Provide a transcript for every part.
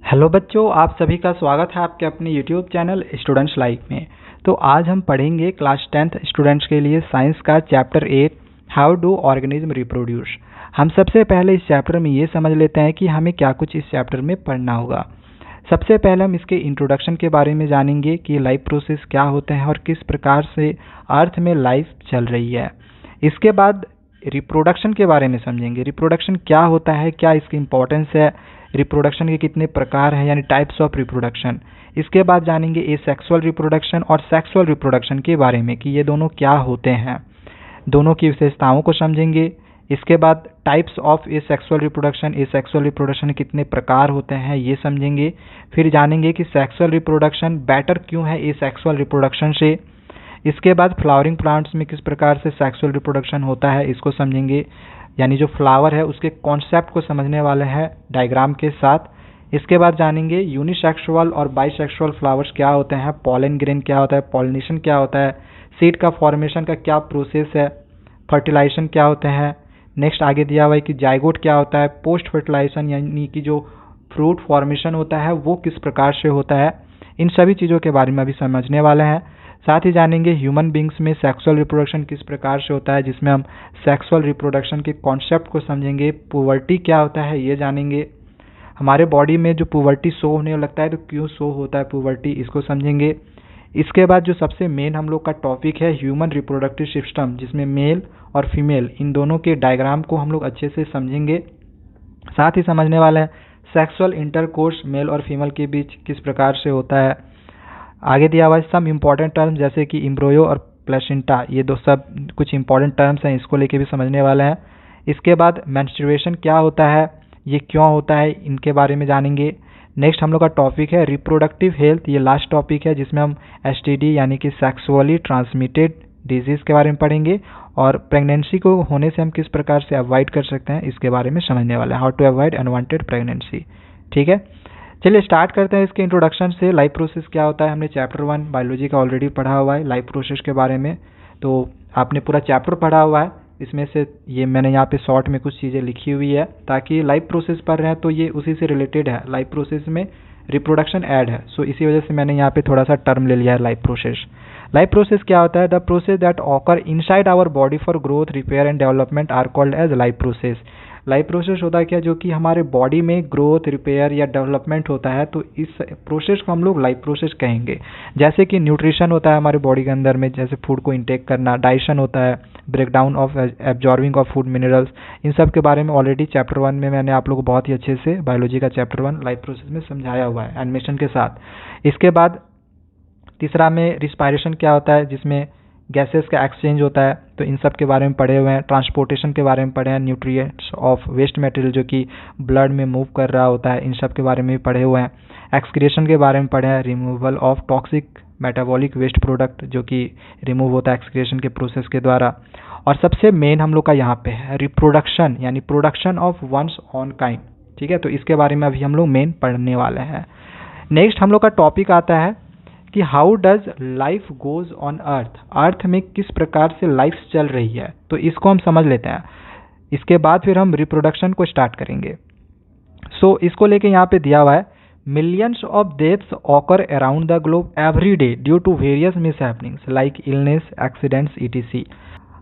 Hello बच्चों, आप सभी का स्वागत है आपके अपने यूट्यूब चैनल स्टूडेंट्स लाइफ में। तो आज हम पढ़ेंगे क्लास 10th स्टूडेंट्स के लिए साइंस का chapter 8 how do organism reproduce. हम सबसे पहले इस चैप्टर में ये समझ लेते हैं कि हमें क्या कुछ इस चैप्टर में पढ़ना होगा। सबसे पहले हम इसके इंट्रोडक्शन के बारे में जानेंगे कि लाइफ प्रोसेस क्या होते हैं और किस प्रकार से अर्थ में लाइफ चल रही है। इसके बाद रिप्रोडक्शन के बारे में समझेंगे, रिप्रोडक्शन क्या होता है, क्या इसकी इंपॉर्टेंस है, रिप्रोडक्शन के कितने प्रकार हैं यानी टाइप्स ऑफ रिप्रोडक्शन। इसके बाद जानेंगे एसेक्सुअल रिप्रोडक्शन और सेक्सुअल रिप्रोडक्शन के बारे में कि ये दोनों क्या होते हैं, दोनों की विशेषताओं को समझेंगे। इसके बाद टाइप्स ऑफ एसेक्सुअल रिप्रोडक्शन कितने प्रकार होते हैं ये समझेंगे। फिर जानेंगे कि सेक्सुअल रिप्रोडक्शन बेटर क्यों है एसेक्सुअल रिप्रोडक्शन से। इसके बाद फ्लावरिंग प्लांट्स में किस प्रकार से सेक्सुअल रिप्रोडक्शन होता है इसको समझेंगे, यानी जो फ्लावर है उसके कॉन्सेप्ट को समझने वाले हैं डायग्राम के साथ। इसके बाद जानेंगे यूनिसेक्सुअल और बाइसेक्सुअल फ्लावर्स क्या होते हैं, पॉलन ग्रेन क्या होता है, पॉलिनेशन क्या होता है, सीड का फॉर्मेशन का क्या प्रोसेस है, फर्टिलाइजेशन क्या होते हैं। नेक्स्ट आगे दिया हुआ है कि जाइगोट क्या होता है, पोस्ट फर्टिलाइजेशन यानी कि जो फ्रूट फॉर्मेशन होता है वो किस प्रकार से होता है। इन सभी चीज़ों के बारे में अभी समझने वाले हैं। साथ ही जानेंगे ह्यूमन बींग्स में सेक्सुअल रिप्रोडक्शन किस प्रकार से होता है, जिसमें हम सेक्सुअल रिप्रोडक्शन के कॉन्सेप्ट को समझेंगे। पुबर्टी क्या होता है ये जानेंगे। हमारे बॉडी में जो पुबर्टी शो होने लगता है तो क्यों शो होता है पुबर्टी, इसको समझेंगे। इसके बाद जो सबसे मेन हम लोग का टॉपिक है ह्यूमन रिप्रोडक्टिव सिस्टम, जिसमें मेल और फीमेल इन दोनों के डायग्राम को हम लोग अच्छे से समझेंगे। साथ ही समझने वाले हैं सेक्सुअल इंटरकोर्स मेल और फीमेल के बीच किस प्रकार से होता है। आगे दिया हुआ है सम इम्पॉर्टेंट टर्म्स जैसे कि एम्ब्रियो और प्लेसेंटा, ये दो सब कुछ इंपॉर्टेंट टर्म्स हैं, इसको लेके भी समझने वाले हैं। इसके बाद मेंस्ट्रुएशन क्या होता है, ये क्यों होता है, इनके बारे में जानेंगे। नेक्स्ट हम लोग का टॉपिक है रिप्रोडक्टिव हेल्थ, ये लास्ट टॉपिक है जिसमें हम एसटीडी यानी कि सेक्सुअली ट्रांसमिटेड डिजीज के बारे में पढ़ेंगे और प्रेगनेंसी को होने से हम किस प्रकार से अवॉइड कर सकते हैं इसके बारे में समझने वाले हैं, how to avoid unwanted pregnancy. ठीक है, चलिए स्टार्ट करते हैं इसके इंट्रोडक्शन से। लाइफ प्रोसेस क्या होता है, हमने चैप्टर 1 बायोलॉजी का ऑलरेडी पढ़ा हुआ है लाइफ प्रोसेस के बारे में, तो आपने पूरा चैप्टर पढ़ा हुआ है। इसमें से ये मैंने यहाँ पे शॉर्ट में कुछ चीज़ें लिखी हुई है ताकि लाइफ प्रोसेस पढ़ रहे हैं तो ये उसी से रिलेटेड है। लाइफ प्रोसेस में रिप्रोडक्शन ऐड है, सो इसी वजह से मैंने यहाँ पे थोड़ा सा टर्म ले लिया है लाइफ प्रोसेस। लाइफ प्रोसेस क्या होता है, the process that occur inside our body for growth repair and development are called as life process. Life process होता है क्या, जो कि हमारे बॉडी में ग्रोथ रिपेयर या डेवलपमेंट होता है, तो इस प्रोसेस को हम लोग लाइफ प्रोसेस कहेंगे। जैसे कि न्यूट्रिशन होता है हमारे बॉडी के अंदर में, जैसे फूड को इंटेक करना, डाइजेशन होता है, breakdown of absorbing of food minerals, इन सब के बारे में ऑलरेडी चैप्टर 1 में मैंने आप लोग को बहुत ही अच्छे से बायोलॉजी का चैप्टर 1 लाइफ प्रोसेस में समझाया हुआ है एनिमेशन के साथ। इसके बाद तीसरा में रिस्पायरेशन क्या होता है, जिसमें गैसेस का एक्सचेंज होता है, तो इन सब के बारे में पढ़े हुए हैं। ट्रांसपोर्टेशन के बारे में पढ़े हैं, न्यूट्रिएंट्स ऑफ वेस्ट मटेरियल जो कि ब्लड में मूव कर रहा होता है, इन सब के बारे में भी पढ़े हुए हैं। एक्सक्रिएशन के बारे में पढ़े हैं, removal of toxic metabolic waste product जो कि रिमूव होता है एक्सक्रिएशन के प्रोसेस के द्वारा। और सबसे मेन हम लोग का यहाँ पे है रिप्रोडक्शन यानी production of one's own kind. ठीक है, तो इसके बारे में अभी हम लोग मेन पढ़ने वाले हैं। नेक्स्ट हम लोग का टॉपिक आता है कि how does life goes on earth, earth में किस प्रकार से लाइफ चल रही है, तो इसको हम समझ लेते हैं। इसके बाद फिर हम रिप्रोडक्शन को स्टार्ट करेंगे। सो इसको लेके यहाँ पे दिया हुआ है millions of deaths occur around the globe every day due to various mishappenings like illness, accidents ETC.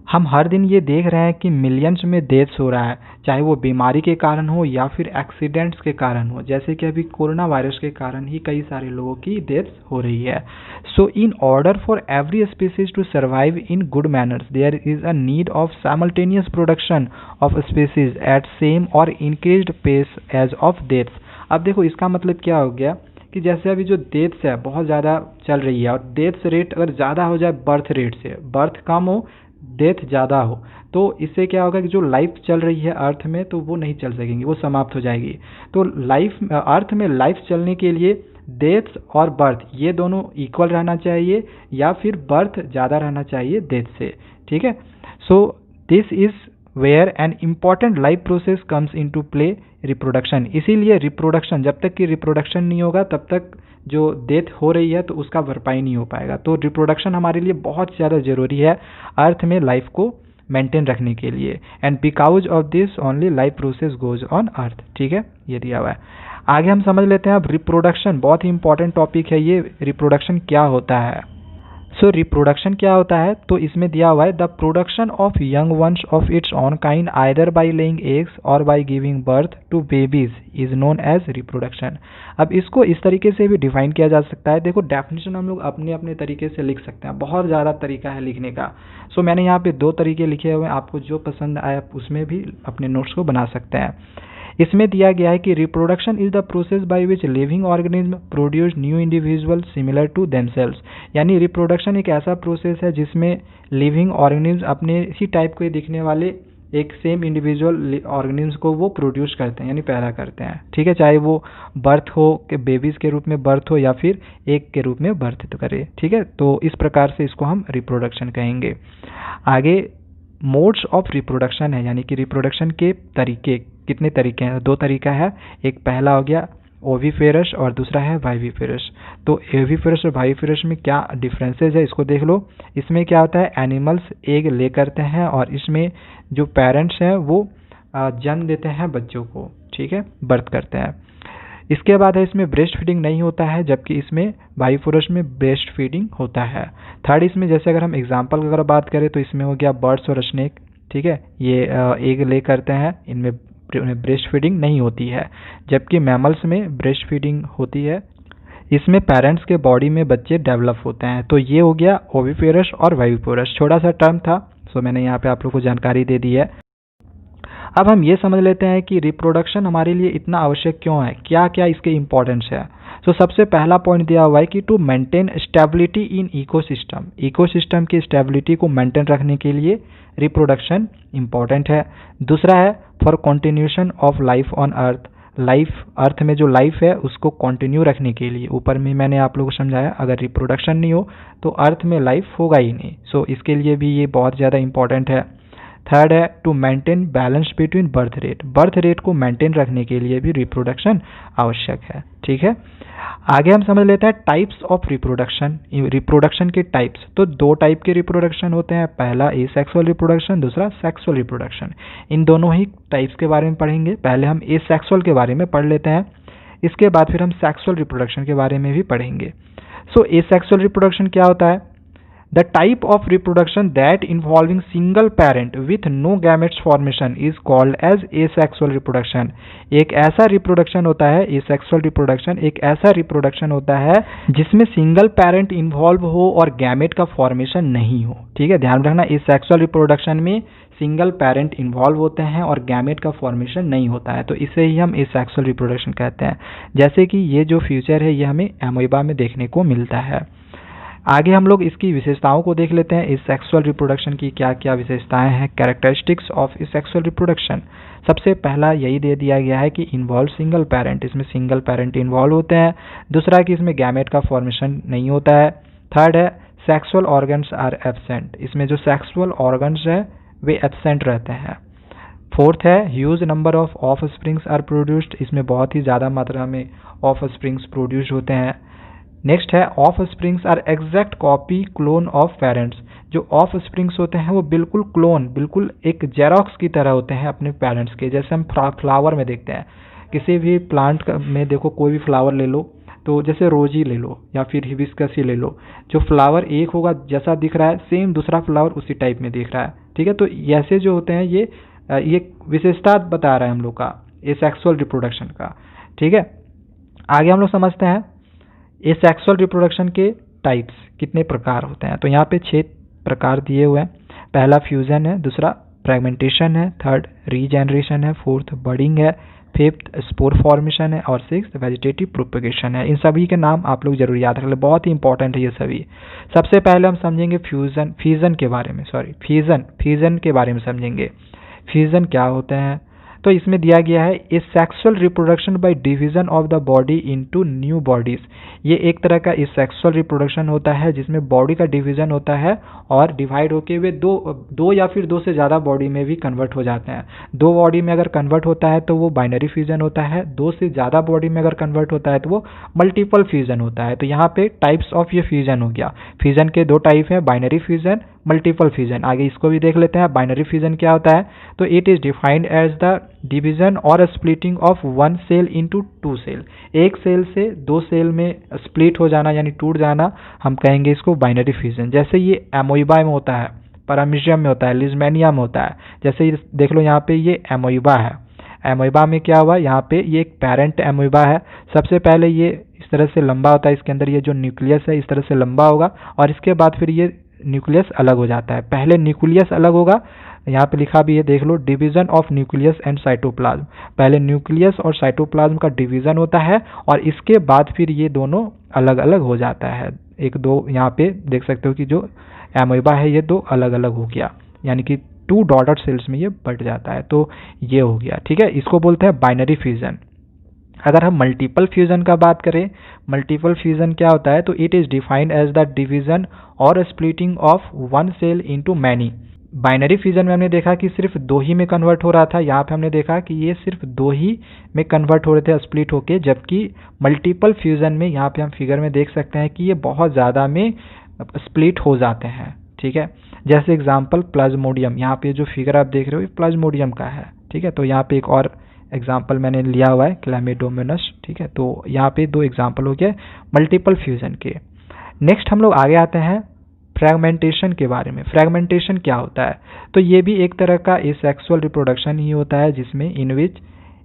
हम हर दिन ये देख रहे हैं कि मिलियंस में डेथ्स हो रहा है, चाहे वो बीमारी के कारण हो या फिर एक्सीडेंट्स के कारण हो, जैसे कि अभी कोरोना वायरस के कारण ही कई सारे लोगों की डेथ्स हो रही है। So in order for every species to survive in good manners there is a need of simultaneous production of species at same or increased pace as of deaths. अब देखो इसका मतलब क्या हो गया कि जैसे अभी जो डेथ्स है बहुत ज़्यादा चल रही है और डेथ्स रेट अगर ज़्यादा हो जाए बर्थ रेट से, बर्थ कम हो डेथ ज़्यादा हो, तो इससे क्या होगा कि जो लाइफ चल रही है अर्थ में तो वो नहीं चल सकेंगी, वो समाप्त हो जाएगी। तो लाइफ अर्थ में लाइफ चलने के लिए डेथ और बर्थ ये दोनों इक्वल रहना चाहिए या फिर बर्थ ज़्यादा रहना चाहिए डेथ से। ठीक है, so this is where an important life process comes into play, reproduction. इसीलिए रिप्रोडक्शन, जब तक कि रिप्रोडक्शन नहीं होगा तब तक जो डेथ हो रही है तो उसका भरपाई नहीं हो पाएगा। तो रिप्रोडक्शन हमारे लिए बहुत ज़्यादा ज़रूरी है अर्थ में लाइफ को मेंटेन रखने के लिए, and because of this only life process goes on अर्थ। ठीक है, ये दिया हुआ है। आगे हम समझ लेते हैं अब रिप्रोडक्शन, बहुत ही इंपॉर्टेंट टॉपिक है ये, रिप्रोडक्शन क्या होता है। सो रिप्रोडक्शन क्या होता है, तो इसमें दिया हुआ है the production of young ones of its own kind either by laying eggs or by giving birth to babies is known as reproduction. अब इसको इस तरीके से भी डिफाइन किया जा सकता है। देखो डेफिनेशन हम लोग अपने अपने तरीके से लिख सकते हैं, बहुत ज़्यादा तरीका है लिखने का। सो मैंने यहाँ पे 2 तरीके लिखे हुए हैं, आपको जो पसंद आए आप उसमें भी अपने नोट्स को बना सकते हैं। इसमें दिया गया है कि reproduction is the process by which living organism produce new individual similar to themselves. यानी रिप्रोडक्शन एक ऐसा प्रोसेस है जिसमें लिविंग ऑर्गेनिज्म अपने ही टाइप के दिखने वाले एक सेम इंडिविजुअल ऑर्गेनिज्म को वो प्रोड्यूस करते हैं, यानी पैदा करते हैं। ठीक है, चाहे वो बर्थ हो कि बेबीज के रूप में बर्थ हो या फिर एक के रूप में बर्थ तो करे। ठीक है, तो इस प्रकार से इसको हम रिप्रोडक्शन कहेंगे। आगे मोड्स ऑफ रिप्रोडक्शन है, यानी कि रिप्रोडक्शन के तरीके, कितने तरीके हैं, 2 तरीका है। एक पहला हो गया ओविफेरस और दूसरा है वाइविफेरस। तो ओविफेरस और वाइविफेरस में क्या डिफरेंसेस है इसको देख लो। इसमें क्या होता है, एनिमल्स एग ले करते हैं और इसमें जो पेरेंट्स हैं वो जन्म देते हैं बच्चों को। ठीक है, बर्थ करते हैं। इसके बाद है इसमें ब्रेस्ट फीडिंग नहीं होता है, जबकि इसमें वाइविफेरस में ब्रेस्ट फीडिंग होता है। थर्ड, इसमें जैसे अगर हम एग्जांपल की अगर बात करें तो इसमें हो गया बर्ड्स और स्नेक। ठीक है, ये एग ले करते हैं, इनमें ब्रेस्ट फीडिंग नहीं होती है, जबकि मैमल्स में ब्रेस्ट फीडिंग होती है। इसमें पेरेंट्स के बॉडी में बच्चे डेवलप होते हैं। तो ये हो गया ओविफेरस और वाइविफेरस, छोटा सा टर्म था, सो मैंने यहाँ पे आप लोग को जानकारी दे दी है। अब हम ये समझ लेते हैं कि रिप्रोडक्शन हमारे लिए इतना आवश्यक क्यों है, क्या क्या इसके इम्पोर्टेंस है। तो सबसे पहला पॉइंट दिया हुआ है कि to maintain stability in ecosystem, ecosystem की स्टेबिलिटी को मेंटेन रखने के लिए रिप्रोडक्शन इम्पॉर्टेंट है। दूसरा है for continuation of life on earth, life earth में जो लाइफ है उसको कंटिन्यू रखने के लिए। ऊपर में मैंने आप लोगों को समझाया अगर रिप्रोडक्शन नहीं हो तो अर्थ में लाइफ होगा ही नहीं। सो इसके लिए भी ये बहुत ज़्यादा इंपॉर्टेंट है। थर्ड है to maintain balance between birth rate, birth rate को मेंटेन रखने के लिए भी रिप्रोडक्शन आवश्यक है। ठीक है, आगे हम समझ लेते हैं टाइप्स ऑफ रिप्रोडक्शन, रिप्रोडक्शन के टाइप्स। तो 2 टाइप के रिप्रोडक्शन होते हैं, पहला एसेक्सुअल रिप्रोडक्शन, दूसरा सेक्सुअल रिप्रोडक्शन। इन दोनों ही टाइप्स के बारे में पढ़ेंगे। पहले हम एसेक्सुअल के बारे में पढ़ लेते हैं, इसके बाद फिर हम सेक्सुअल रिप्रोडक्शन के बारे में भी पढ़ेंगे। सो एसेक्सुअल रिप्रोडक्शन क्या होता है, The type of reproduction that involving single parent with no gametes formation is called as asexual reproduction। एक ऐसा रिप्रोडक्शन होता है, asexual reproduction एक ऐसा रिप्रोडक्शन होता है जिसमें सिंगल पेरेंट इन्वॉल्व हो और गैमेट का फॉर्मेशन नहीं हो। ठीक है, ध्यान रखना, asexual रिप्रोडक्शन में सिंगल पेरेंट इन्वॉल्व होते हैं और गैमेट का फॉर्मेशन नहीं होता है, तो इसे ही हम asexual रिप्रोडक्शन कहते हैं। जैसे कि ये जो फ्यूचर है ये हमें एमोइबा में देखने को मिलता है। आगे हम लोग इसकी विशेषताओं को देख लेते हैं, इस सेक्सुअल रिप्रोडक्शन की क्या क्या विशेषताएं हैं, कैरेक्टरिस्टिक्स ऑफ इस सेक्सुअल रिप्रोडक्शन। सबसे पहला यही दे दिया गया है कि इन्वॉल्व सिंगल पेरेंट, इसमें सिंगल पेरेंट इन्वॉल्व होते हैं। दूसरा कि इसमें गैमेट का फॉर्मेशन नहीं होता है। थर्ड है सेक्सुअल ऑर्गन्स आर एब्सेंट, इसमें जो सेक्सुअल ऑर्गन्स है वे एब्सेंट रहते हैं। फोर्थ है huge number of offsprings are produced, इसमें बहुत ही ज़्यादा मात्रा में ऑफ स्प्रिंग्स प्रोड्यूस होते हैं। नेक्स्ट है offsprings are exact copy clone of parents, जो ऑफ स्प्रिंग्स होते हैं वो बिल्कुल क्लोन, बिल्कुल एक जेरोक्स की तरह होते हैं अपने पेरेंट्स के। जैसे हम फ्लावर में देखते हैं, किसी भी प्लांट में देखो, कोई भी फ्लावर ले लो, तो जैसे रोजी ले लो या फिर हिबिस्कस ही ले लो, जो फ्लावर एक होगा जैसा दिख रहा है सेम दूसरा फ्लावर उसी टाइप में दिख रहा है। ठीक है, तो ऐसे जो होते हैं ये विशेषता बता रहा है हम लोग का एसेक्सुअल रिप्रोडक्शन का। ठीक है, आगे हम लोग समझते हैं एसेक्सुअल रिप्रोडक्शन के टाइप्स कितने प्रकार होते हैं। तो यहाँ पे 6 प्रकार दिए हुए हैं। पहला फ्यूजन है, दूसरा फ्रेगमेंटेशन है, थर्ड रीजेनरेशन है, फोर्थ बडिंग है, फिफ्थ स्पोर फॉर्मेशन है और सिक्स्थ वेजिटेटिव प्रोपेगेशन है। इन सभी के नाम आप लोग जरूर याद रख लें, बहुत ही इंपॉर्टेंट है ये सभी। सबसे पहले हम समझेंगे फ्यूजन के बारे में, फ्यूजन के बारे में समझेंगे। फ्यूजन क्या होते हैं, तो इसमें दिया गया है ए sexual reproduction by division of the body into new bodies. ये एक तरह का इस सेक्सुअल रिप्रोडक्शन होता है जिसमें बॉडी का डिवीजन होता है और डिवाइड होके वे दो या फिर 2 से ज़्यादा बॉडी में भी कन्वर्ट हो जाते हैं। 2 बॉडी में अगर कन्वर्ट होता है तो वो बाइनरी फ्यूजन होता है, 2 से ज़्यादा बॉडी में अगर कन्वर्ट होता है तो वो मल्टीपल फ्यूजन होता है। तो यहाँ पे टाइप्स ऑफ ये फ्यूजन हो गया। फ्यूजन के 2 टाइप हैं, बाइनरी फ्यूजन, मल्टीपल फ्यूजन। आगे इसको भी देख लेते हैं। बाइनरी फ्यूजन क्या होता है, तो it is defined as the division or splitting of one cell into two cell, एक सेल से दो सेल में स्प्लिट हो जाना यानी टूट जाना, हम कहेंगे इसको बाइनरी फ्यूजन। जैसे ये एमोइबा में होता है, पैरामीशियम में होता है, लिजमेनिया में होता है। जैसे ये देख लो यहाँ पे ये एमोइबा है, एमोइबा में क्या हुआ, यहाँ पे ये एक पेरेंट एमोइबा है। सबसे पहले ये इस तरह से लंबा होता है, इसके अंदर ये जो न्यूक्लियस है इस तरह से लंबा होगा और इसके बाद फिर ये न्यूक्लियस अलग हो जाता है। पहले न्यूक्लियस अलग होगा, यहाँ पे लिखा भी है देख लो, division of nucleus and cytoplasm. पहले न्यूक्लियस और साइटोप्लाज्म का डिवीजन होता है और इसके बाद फिर ये दोनों अलग अलग हो जाता है। एक दो यहाँ पे देख सकते हो कि जो एमोइबा है ये दो अलग अलग हो गया, यानी कि टू डॉटेड सेल्स में ये बट जाता है। तो ये हो गया, ठीक है, इसको बोलते हैं बाइनरी फ्यूजन। अगर हम मल्टीपल फ्यूजन का बात करें, मल्टीपल फ्यूजन क्या होता है, तो it is defined as the division or splitting of one cell into many. Binary fusion में हमने देखा कि सिर्फ दो ही में कन्वर्ट हो रहा था, यहाँ पे हमने देखा कि ये सिर्फ दो ही में कन्वर्ट हो रहे थे स्प्लिट होके, जबकि मल्टीपल फ्यूजन में यहाँ पे हम फिगर में देख सकते हैं कि ये बहुत ज़्यादा में स्प्लिट हो जाते हैं, ठीक है। जैसे एग्जांपल प्लाज्मोडियम, यहाँ पे जो फिगर आप देख रहे हो ये प्लाज्मोडियम का है, ठीक है। तो यहाँ पे एक और एग्जाम्पल मैंने लिया हुआ है क्लैमिडोमोनास, ठीक है। तो यहाँ पे दो एग्जाम्पल हो गए मल्टीपल फ्यूजन के। नेक्स्ट हम लोग आगे आते हैं फ्रैगमेंटेशन के बारे में। फ्रैगमेंटेशन क्या होता है, तो ये भी एक तरह का एसेक्सुअल रिप्रोडक्शन ही होता है, जिसमें in which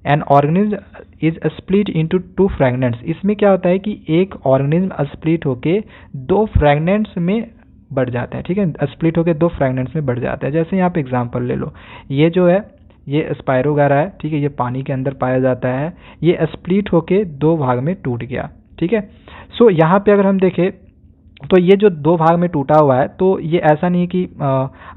an organism is split into two fragments. इसमें क्या होता है कि एक ऑर्गेनिज्म स्प्लिट होके दो फ्रैगमेंट्स में बढ़ जाता है, ठीक है, स्प्लिट होके दो फ्रैगमेंट्स में बढ़ जाता है। जैसे यहाँ पे एग्जांपल ले लो, ये जो है ये स्पायरोगारा है, ठीक है, ये पानी के अंदर पाया जाता है, ये स्प्लिट होके दो भाग में टूट गया, ठीक है। सो यहाँ पे अगर हम देखें तो ये जो दो भाग में टूटा हुआ है, तो ये ऐसा नहीं है कि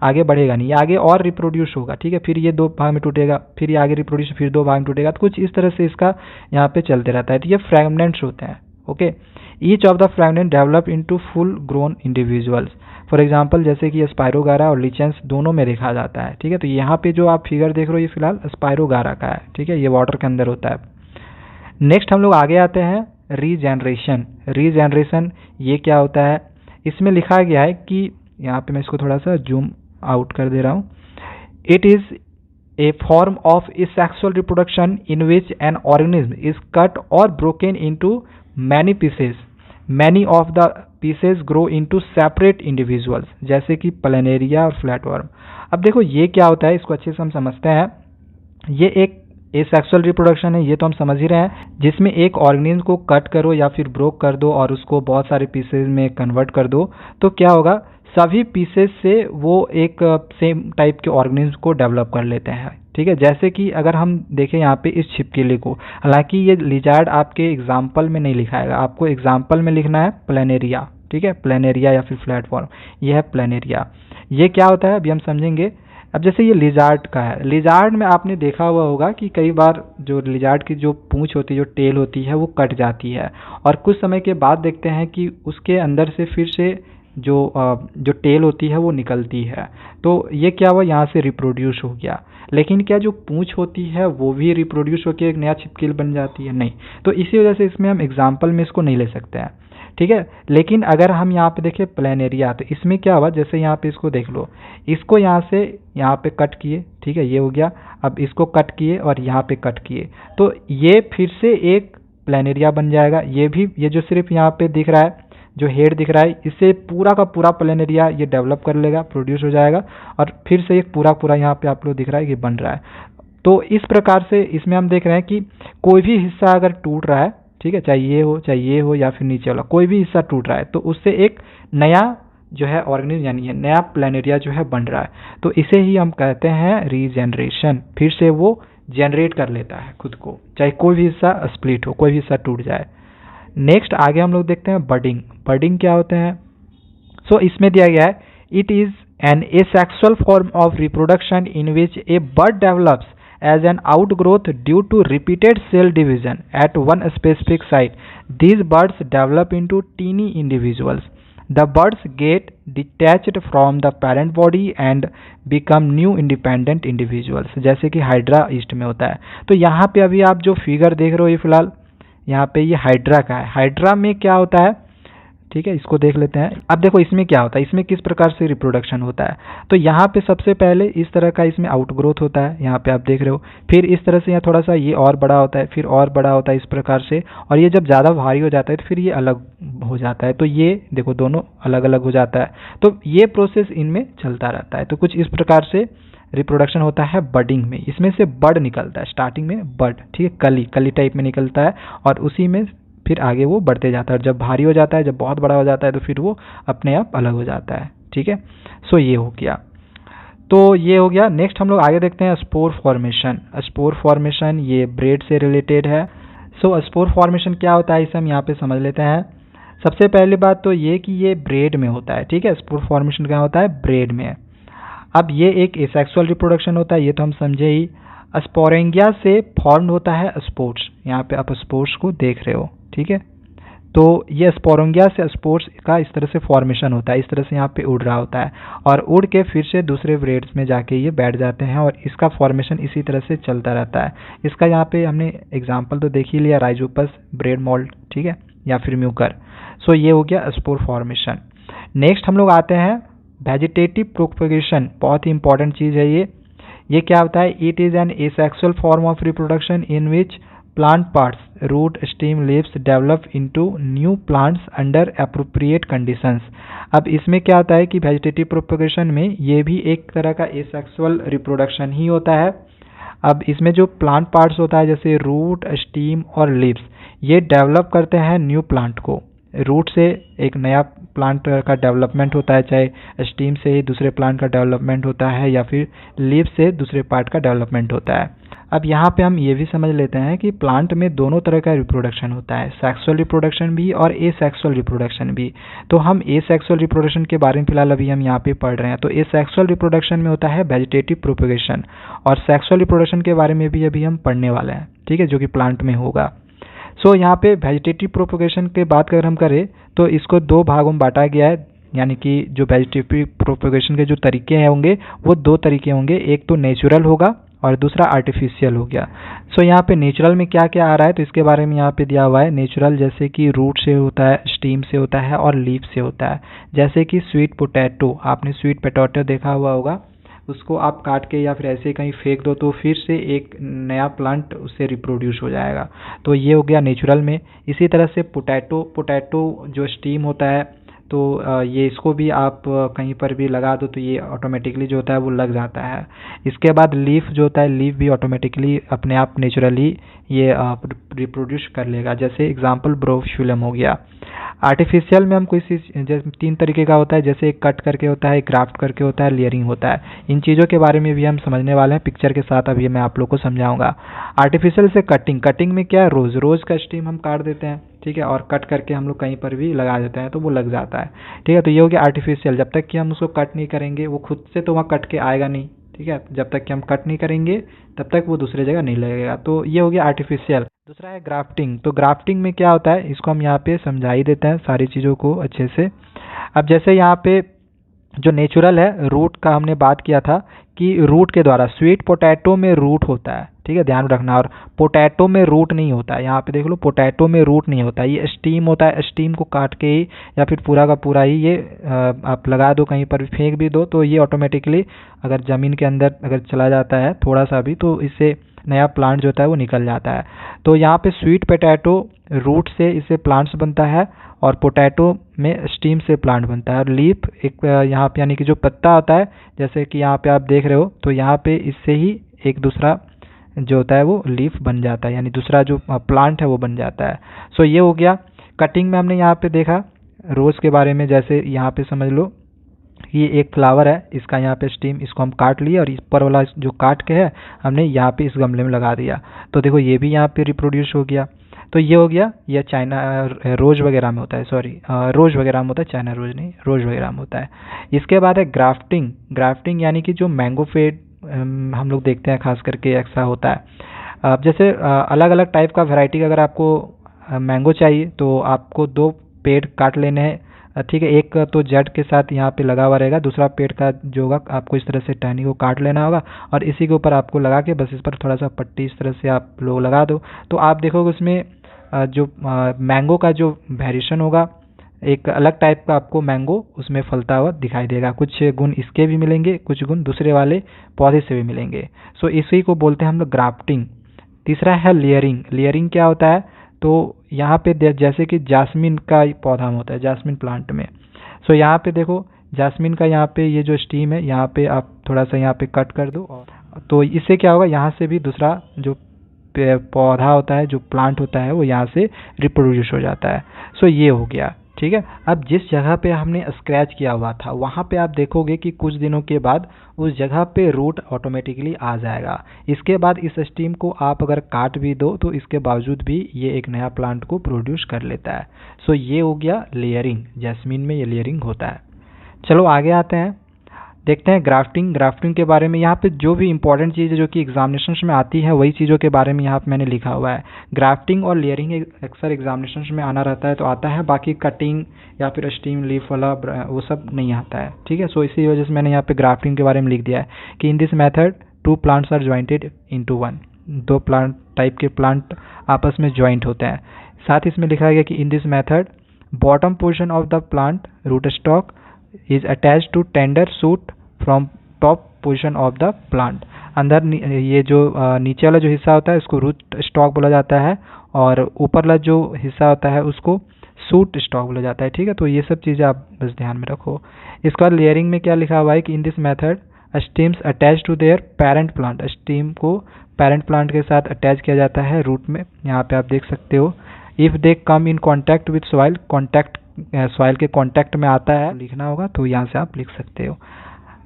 आगे बढ़ेगा नहीं, ये आगे और रिप्रोड्यूस होगा, ठीक है, फिर ये दो भाग में टूटेगा, फिर ये आगे रिप्रोड्यूस, फिर दो भाग में टूटेगा, तो कुछ इस तरह से इसका यहाँ पे चलते रहता है। तो ये फ्रैगमेंट्स होते हैं, okay. Each of the fragment develop into full grown individuals. For example जैसे कि स्पायरोगारा और लिचेंस दोनों में देखा जाता है, ठीक है। तो यहाँ पे जो आप फिगर देख रहे हो ये फिलहाल स्पायरोगारा का है, ठीक है, ये वाटर के अंदर होता है। नेक्स्ट हम लोग आगे आते हैं रीजेनरेशन। रीजेनरेशन ये क्या होता है, इसमें लिखा गया है कि यहाँ पे मैं इसको थोड़ा सा जूम आउट कर दे रहा हूँ। It is a form of asexual reproduction in which an organism is cut or broken into many pieces. Many of the pieces grow into separate individuals, जैसे कि प्लेनेरिया और फ्लैटवर्म। अब देखो ये क्या होता है, इसको अच्छे से हम समझते हैं। ये एक एसेक्सुअल रिप्रोडक्शन है, ये तो हम समझ ही रहे हैं, जिसमें एक ऑर्गेनिज्म को कट करो या फिर ब्रोक कर दो और उसको बहुत सारे पीसेज में कन्वर्ट कर दो, तो क्या होगा, सभी पीसेस से वो एक सेम टाइप के ऑर्गेनिज्म को डेवलप कर लेते हैं, ठीक है। जैसे कि अगर हम देखें यहाँ पे इस छिपकली को, हालांकि ये लिजार्ड आपके एग्जाम्पल में नहीं लिखाएगा, आपको एग्जाम्पल में लिखना है प्लेनेरिया, ठीक है, प्लेनेरिया या फिर फ्लैटफॉर्म, ये है प्लेनेरिया। ये क्या होता है अभी हम समझेंगे। अब जैसे ये लिजार्ड का है, लिजार्ड में आपने देखा हुआ होगा कि कई बार जो लिजार्ड की जो पूंछ होती है, जो टेल होती है, वो कट जाती है और कुछ समय के बाद देखते हैं कि उसके अंदर से फिर से जो टेल होती है वो निकलती है। तो ये क्या हुआ, यहाँ से रिप्रोड्यूस हो गया, लेकिन क्या जो पूंछ होती है वो भी रिप्रोड्यूस होकर एक नया छिपकली बन जाती है, नहीं। तो इसी वजह से इसमें हम एग्जाम्पल में इसको नहीं ले सकते हैं, ठीक है। लेकिन अगर हम यहाँ पे देखें प्लेनेरिया, तो इसमें क्या हुआ, जैसे यहाँ पे इसको देख लो, इसको यहाँ से यहाँ पे कट किए, ठीक है, ये हो गया। अब इसको कट किए और यहाँ पे कट किए, तो ये फिर से एक प्लेनेरिया बन जाएगा। ये भी, ये जो सिर्फ यहाँ पे दिख रहा है, जो हेड दिख रहा है, इससे पूरा का पूरा प्लेनेरिया ये डेवलप कर लेगा, प्रोड्यूस हो जाएगा और फिर से एक पूरा पूरा यहाँ पे आप लोग दिख रहा है कि बन रहा है। तो इस प्रकार से इसमें हम देख रहे हैं कि कोई भी हिस्सा अगर टूट रहा है, ठीक है, चाहे ये हो या फिर नीचे वाला कोई भी हिस्सा टूट रहा है, तो उससे एक नया जो है ऑर्गेनिज्म यानी ये नया प्लेनेरिया जो है बन रहा है। तो इसे ही हम कहते हैं रीजेनरेशन। फिर से वो जनरेट कर लेता है खुद को, चाहे कोई भी हिस्सा स्प्लिट हो, कोई भी हिस्सा टूट जाए। नेक्स्ट आगे हम लोग देखते हैं बडिंग। बडिंग क्या होते हैं, सो इसमें दिया गया है, it is an asexual form of reproduction in which a bud develops as an outgrowth due to repeated cell division at one specific site. These buds develop into teeny individuals. The buds get detached from the parent body and become new independent individuals. जैसे कि hydra east में होता है। तो यहाँ पे अभी आप जो फिगर देख रहे हो ये फिलहाल यहाँ पे ये हाइड्रा का है। हाइड्रा में क्या होता है, ठीक है, इसको देख लेते हैं। अब देखो इसमें क्या होता है, इसमें किस प्रकार से रिप्रोडक्शन होता है। तो यहाँ पे सबसे पहले इस तरह का इसमें आउटग्रोथ होता है, यहाँ पे आप देख रहे हो। फिर इस तरह से यहाँ थोड़ा सा ये और बड़ा होता है, फिर और बड़ा होता है इस प्रकार से, और ये जब ज़्यादा भारी हो जाता है तो फिर ये अलग हो जाता है। तो ये देखो दोनों अलग अलग हो जाता है। तो ये प्रोसेस इनमें चलता रहता है। तो कुछ इस प्रकार से रिप्रोडक्शन होता है बडिंग में। इसमें से बड निकलता है, स्टार्टिंग में बड, ठीक है, कली कली टाइप में निकलता है, और उसी में फिर आगे वो बढ़ते जाता है। और जब भारी हो जाता है, जब बहुत बड़ा हो जाता है, तो फिर वो अपने आप अलग हो जाता है। ठीक है, सो ये हो गया। तो ये हो गया। नेक्स्ट हम लोग आगे देखते हैं स्पोर फॉर्मेशन। स्पोर फॉर्मेशन ये ब्रेड से रिलेटेड है। सो स्पोर फॉर्मेशन क्या होता है, इसे हम यहाँ पे समझ लेते हैं। सबसे पहली बात तो ये कि ये ब्रेड में होता है। ठीक है, स्पोर फॉर्मेशन क्या होता है, ब्रेड में। अब ये एक एसेक्सुअल रिप्रोडक्शन होता है, ये तो हम समझे ही। स्पोरेंगिया से फॉर्म्ड होता है स्पोर्स। यहाँ पे आप स्पोर्स को देख रहे हो, ठीक है। तो ये स्पोरेंगिया से स्पोर्स का इस तरह से फॉर्मेशन होता है, इस तरह से यहाँ पे उड़ रहा होता है, और उड़ के फिर से दूसरे ब्रेड्स में जाके ये बैठ जाते हैं, और इसका फॉर्मेशन इसी तरह से चलता रहता है। इसका यहाँ पे हमने एग्जाम्पल तो देख ही लिया, राइजोपस ब्रेड मोल्ड, ठीक है, या फिर म्यूकर। सो ये हो गया स्पोर फॉर्मेशन। नेक्स्ट हम लोग आते हैं वेजिटेटिव प्रोपगेशन। बहुत ही इंपॉर्टेंट चीज़ है ये क्या होता है, it is an asexual form of reproduction in which plant parts, root, stem, leaves develop into new plants under appropriate conditions। अब इसमें क्या होता है कि वेजिटेटिव प्रोपगेशन में ये भी एक तरह का एसेक्सुअल रिप्रोडक्शन ही होता है। अब इसमें जो प्लांट पार्ट्स होता है जैसे रूट, स्टीम और लीव्स, ये डेवलप करते हैं न्यू प्लांट को। रूट से एक नया प्लांट का डेवलपमेंट होता है, चाहे स्टीम से ही दूसरे प्लांट का डेवलपमेंट होता है, या फिर लीव से दूसरे पार्ट का डेवलपमेंट होता है। अब यहाँ पे हम ये भी समझ लेते हैं कि प्लांट में दोनों तरह का रिप्रोडक्शन होता है, सेक्सुअल रिप्रोडक्शन भी और एसेक्सुअल रिप्रोडक्शन भी। तो हम एसेक्सुअल रिप्रोडक्शन के बारे में फिलहाल अभी हम यहाँ पे पढ़ रहे हैं। तो एसेक्सुअल रिप्रोडक्शन में होता है वेजिटेटिव प्रोपगेशन, और सेक्सुअल रिप्रोडक्शन के बारे में भी अभी हम पढ़ने वाले हैं, ठीक है, जो कि प्लांट में होगा। सो यहाँ पे वेजिटेटिव प्रोपगेशन के बात अगर हम करें तो इसको दो भागों में बांटा गया है, यानी कि जो वेजिटेटिव प्रोपगेशन के जो तरीके हैं होंगे वो दो तरीके होंगे, एक तो नेचुरल होगा और दूसरा आर्टिफिशियल हो गया। सो यहाँ पे नेचुरल में क्या क्या आ रहा है तो इसके बारे में यहाँ पे दिया हुआ है। नेचुरल जैसे कि रूट से होता है, स्टीम से होता है और लीफ से होता है। जैसे कि स्वीट पोटैटो, आपने स्वीट पोटैटो देखा हुआ होगा, उसको आप काट के या फिर ऐसे कहीं फेंक दो तो फिर से एक नया प्लांट उससे रिप्रोड्यूस हो जाएगा। तो ये हो गया नेचुरल में। इसी तरह से पोटैटो जो स्टीम होता है तो ये इसको भी आप कहीं पर भी लगा दो तो ये ऑटोमेटिकली जो होता है वो लग जाता है। इसके बाद लीफ जो होता है, लीफ भी ऑटोमेटिकली अपने आप नेचुरली ये रिप्रोड्यूस कर लेगा। जैसे एग्जांपल ब्रोफिलम हो गया। आर्टिफिशियल में हम कोई जैसे तीन तरीके का होता है, जैसे एक कट करके होता है, एक ग्राफ्ट करके होता है, लेयरिंग होता है। इन चीज़ों के बारे में भी हम समझने वाले हैं पिक्चर के साथ, अभी मैं आप लोग को समझाऊंगा। आर्टिफिशियल से कटिंग में क्या है, रोज का स्टीम हम काट देते हैं, ठीक है, और कट करके हम लोग कहीं पर भी लगा देते हैं तो वो लग जाता है, ठीक है। तो ये हो गया आर्टिफिशियल। जब तक कि हम उसको कट नहीं करेंगे वो खुद से तो वहाँ कट के आएगा नहीं, ठीक है। जब तक कि हम कट नहीं करेंगे तब तक वो दूसरी जगह नहीं लगेगा। तो ये हो गया आर्टिफिशियल। दूसरा है ग्राफ्टिंग। तो ग्राफ्टिंग में क्या होता है इसको हम यहाँ पे समझा ही देते हैं सारी चीज़ों को अच्छे से। अब जैसे यहाँ पे जो नेचुरल है, रूट का हमने बात किया था कि रूट के द्वारा, स्वीट पोटैटो में रूट होता है, ठीक है, ध्यान रखना। और पोटैटो में रूट नहीं होता है, यहाँ पे देख लो, पोटैटो में रूट नहीं होता है, ये स्टीम होता है। स्टीम को काट के ही या फिर पूरा का पूरा ही ये आप लगा दो, कहीं पर फेंक भी दो तो ये ऑटोमेटिकली अगर ज़मीन के अंदर अगर चला जाता है थोड़ा सा भी तो इससे नया प्लांट जो होता है वो निकल जाता है। तो यहाँ पे स्वीट पोटैटो रूट से इससे प्लांट्स बनता है, और पोटैटो में स्टीम से प्लांट बनता है। और लीफ एक यहाँ पे यानी कि जो पत्ता होता है, जैसे कि यहाँ पे आप देख रहे हो, तो यहाँ पे इससे ही एक दूसरा जो होता है वो लीफ बन जाता है, यानी दूसरा जो प्लांट है वो बन जाता है। सो ये हो गया। कटिंग में हमने यहाँ पे देखा रोज़ के बारे में, जैसे यहाँ पे समझ लो ये एक फ्लावर है, इसका यहाँ पे स्टीम, इसको हम काट लिए और इस पर वाला जो काट के है हमने यहाँ पे इस गमले में लगा दिया, तो देखो ये भी यहाँ पे रिप्रोड्यूस हो गया। तो ये हो गया। ये चाइना रोज वगैरह में होता है, सॉरी रोज वगैरह में होता है, चाइना रोज नहीं, रोज वगैरह में होता है। इसके बाद है ग्राफ्टिंग यानी कि जो मैंगो फेड हम लोग देखते हैं खास करके ऐसा होता है। अब जैसे अलग अलग टाइप का वैरायटी का अगर आपको मैंगो चाहिए तो आपको दो पेड़ काट लेने हैं, ठीक है। एक तो जड़ के साथ यहाँ पे लगा हुआ रहेगा, दूसरा पेड़ का जो होगा आपको इस तरह से टहनी को काट लेना होगा और इसी के ऊपर आपको लगा के बस इस पर थोड़ा सा पट्टी इस तरह से आप लोग लगा दो। तो आप देखोगे उसमें जो मैंगो का जो वेरिएशन होगा, एक अलग टाइप का आपको मैंगो उसमें फलता हुआ दिखाई देगा। कुछ गुण इसके भी मिलेंगे, कुछ गुण दूसरे वाले पौधे से भी मिलेंगे। सो इसी को बोलते हैं हम लोग ग्राफ्टिंग। तीसरा है लेयरिंग। लेयरिंग क्या होता है, तो यहाँ पे जैसे कि जास्मिन का पौधा होता है, जास्मिन प्लांट में। सो यहाँ पे देखो जास्मिन का यहाँ पे ये जो स्टीम है, यहाँ पे आप थोड़ा सा यहाँ पे कट कर दो, और तो इससे क्या होगा, यहाँ से भी दूसरा जो पौधा होता है, जो प्लांट होता है, वो यहाँ से रिप्रोड्यूस हो जाता है। सो ये हो गया, ठीक है। अब जिस जगह पे हमने स्क्रैच किया हुआ था वहाँ पे आप देखोगे कि कुछ दिनों के बाद उस जगह पे रूट ऑटोमेटिकली आ जाएगा। इसके बाद इस स्टीम को आप अगर काट भी दो तो इसके बावजूद भी ये एक नया प्लांट को प्रोड्यूस कर लेता है। सो ये हो गया लेयरिंग। जैस्मीन में ये लेयरिंग होता है। चलो आगे आते हैं, देखते हैं ग्राफ्टिंग। ग्राफ्टिंग के बारे में यहाँ पे जो भी इंपॉर्टेंट चीज़ है जो कि एग्जामिनेशंस में आती है वही चीज़ों के बारे में यहाँ पे मैंने लिखा हुआ है। ग्राफ्टिंग और लेयरिंग अक्सर एग्जामिनेशंस में आना रहता है तो आता है, बाकी कटिंग या फिर स्टीम लीफ वाला वो सब नहीं आता है, ठीक है। सो इसी वजह से मैंने यहाँ पे ग्राफ्टिंग के बारे में लिख दिया है कि in this method 2 plants are jointed into 1। 2 plant type के प्लांट आपस में ज्वाइंट होते हैं। साथ ही इसमें लिखा गया कि in this method bottom portion of the plant root stock is attached to tender shoot from top position of the plant. अंदर ये जो नीचे वाला जो हिस्सा होता है इसको रूट स्टॉक बोला जाता है, और ऊपर वाला जो हिस्सा होता है उसको शूट स्टॉक बोला जाता है, ठीक है। तो ये सब चीज़ें आप बस ध्यान में रखो। इसके बाद लेयरिंग में क्या लिखा हुआ है कि in this method stems attach to their parent plant. Stem को पेरेंट प्लांट के साथ अटैच किया जाता है रूट में, यहाँ पे आप देख सकते हो। If they come in contact with soil, contact soil के कॉन्टैक्ट में आता है लिखना होगा, तो यहाँ से आप लिख सकते हो।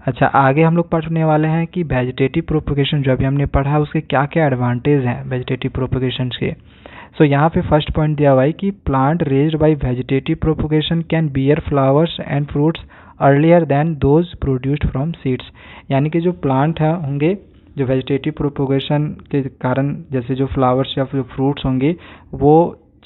अच्छा, आगे हम लोग पढ़ने वाले हैं कि वेजिटेटिव प्रोपगेशन जो अभी हमने पढ़ा उसके क्या क्या एडवांटेज हैं वेजिटेटिव प्रोपगेशन के। सो यहाँ पे फर्स्ट पॉइंट दिया हुआ है कि plant raised by vegetative propagation can bear flowers and fruits earlier than those produced from seeds. यानी कि जो प्लांट है होंगे जो वेजिटेटिव प्रोपगेशन के कारण जैसे जो फ्लावर्स या फिर फ्रूट्स होंगे वो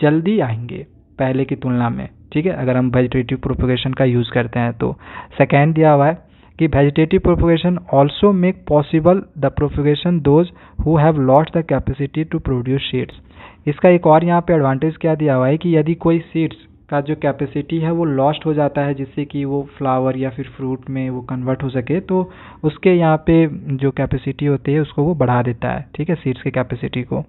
जल्दी आएंगे पहले की तुलना में, ठीक है, अगर हम वेजिटेटिव प्रोपगेशन का यूज़ करते हैं तो। सेकेंड दिया हुआ है कि vegetative propagation also make possible the propagation those who have lost the capacity to produce seeds. इसका एक और यहाँ पे एडवांटेज क्या दिया हुआ है कि यदि कोई सीड्स का जो कैपेसिटी है वो लॉस्ट हो जाता है जिससे कि वो फ्लावर या फिर फ्रूट में वो कन्वर्ट हो सके, तो उसके यहाँ पे जो कैपेसिटी होती है उसको वो बढ़ा देता है, ठीक है, सीड्स की कैपेसिटी को।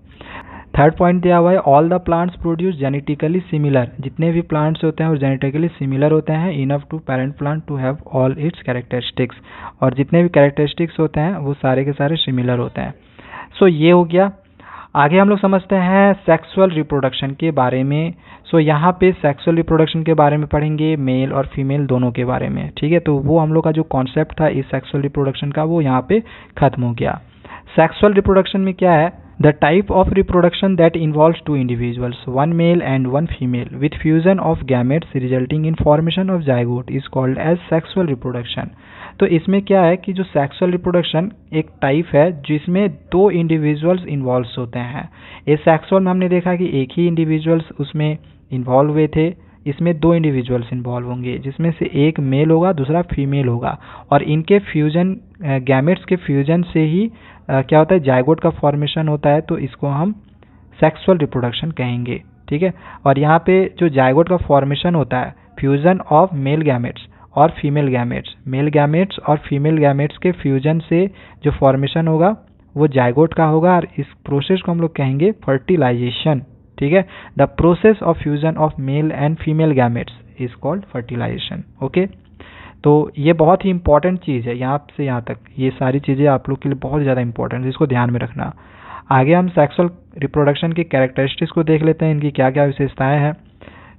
थर्ड पॉइंट दिया हुआ है all the plants produce genetically similar. जितने भी प्लांट्स होते हैं वो जेनेटिकली सिमिलर होते हैं enough to parent plant to have all its characteristics. और जितने भी कैरेक्टरिस्टिक्स होते हैं वो सारे के सारे सिमिलर होते हैं। सो ये हो गया। आगे हम लोग समझते हैं सेक्सुअल रिप्रोडक्शन के बारे में। सो यहाँ पे सेक्सुअल रिप्रोडक्शन के बारे में पढ़ेंगे, मेल और फीमेल दोनों के बारे में, ठीक है। तो वो हम लोग का जो कॉन्सेप्ट था इस सेक्सुअल रिप्रोडक्शन का वो यहाँ पे खत्म हो गया। सेक्सुअल रिप्रोडक्शन में क्या है, the type of reproduction that involves two individuals, one male and one female, with fusion of gametes resulting in formation of zygote is called as sexual reproduction। तो इसमें क्या है कि जो सेक्सुअल रिप्रोडक्शन एक टाइप है जिसमें दो इंडिविजुअल्स इन्वॉल्व होते हैं। इस सेक्सुअल में हमने देखा कि एक ही इंडिविजुअल्स उसमें इन्वॉल्व हुए थे, इसमें दो इंडिविजुअल्स इन्वॉल्व होंगे जिसमें से एक मेल होगा दूसरा फीमेल होगा, और इनके फ्यूजन गैमेट्स के फ्यूजन से ही क्या होता है, जायगोट का फॉर्मेशन होता है, तो इसको हम सेक्सुअल रिप्रोडक्शन कहेंगे, ठीक है। और यहाँ पे जो जायगोट का फॉर्मेशन होता है फ्यूजन ऑफ मेल गैमेट्स और फीमेल गैमेट्स, मेल गैमेट्स और फीमेल गैमेट्स के फ्यूजन से जो फॉर्मेशन होगा वो जायगोट का होगा, और इस प्रोसेस को हम लोग कहेंगे फर्टिलाइजेशन, ठीक है। The process of fusion of male and female gametes is called fertilization, okay. तो ये बहुत ही इंपॉर्टेंट चीज़ है, यहाँ से यहाँ तक ये सारी चीज़ें आप लोग के लिए बहुत ज़्यादा इंपॉर्टेंट है, इसको ध्यान में रखना। आगे हम सेक्सुअल रिप्रोडक्शन के कैरेक्टरिस्टिक्स को देख लेते हैं, इनकी क्या क्या विशेषताएं हैं।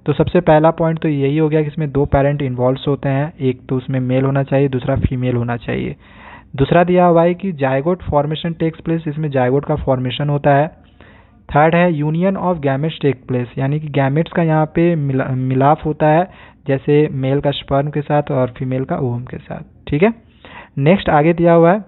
तो सबसे पहला पॉइंट तो यही हो गया कि इसमें दो पेरेंट इन्वॉल्व होते हैं, एक तो उसमें मेल होना चाहिए दूसरा फीमेल होना चाहिए। दूसरा दिया हुआ है कि जायगोट फॉर्मेशन टेक्स प्लेस, इसमें जायगोट का फॉर्मेशन होता है। थर्ड है union of gametes take place, यानी कि गैमेट्स का यहाँ पे मिलाप होता है, जैसे मेल का स्पर्म के साथ और फीमेल का ओवम के साथ, ठीक है। नेक्स्ट आगे दिया हुआ है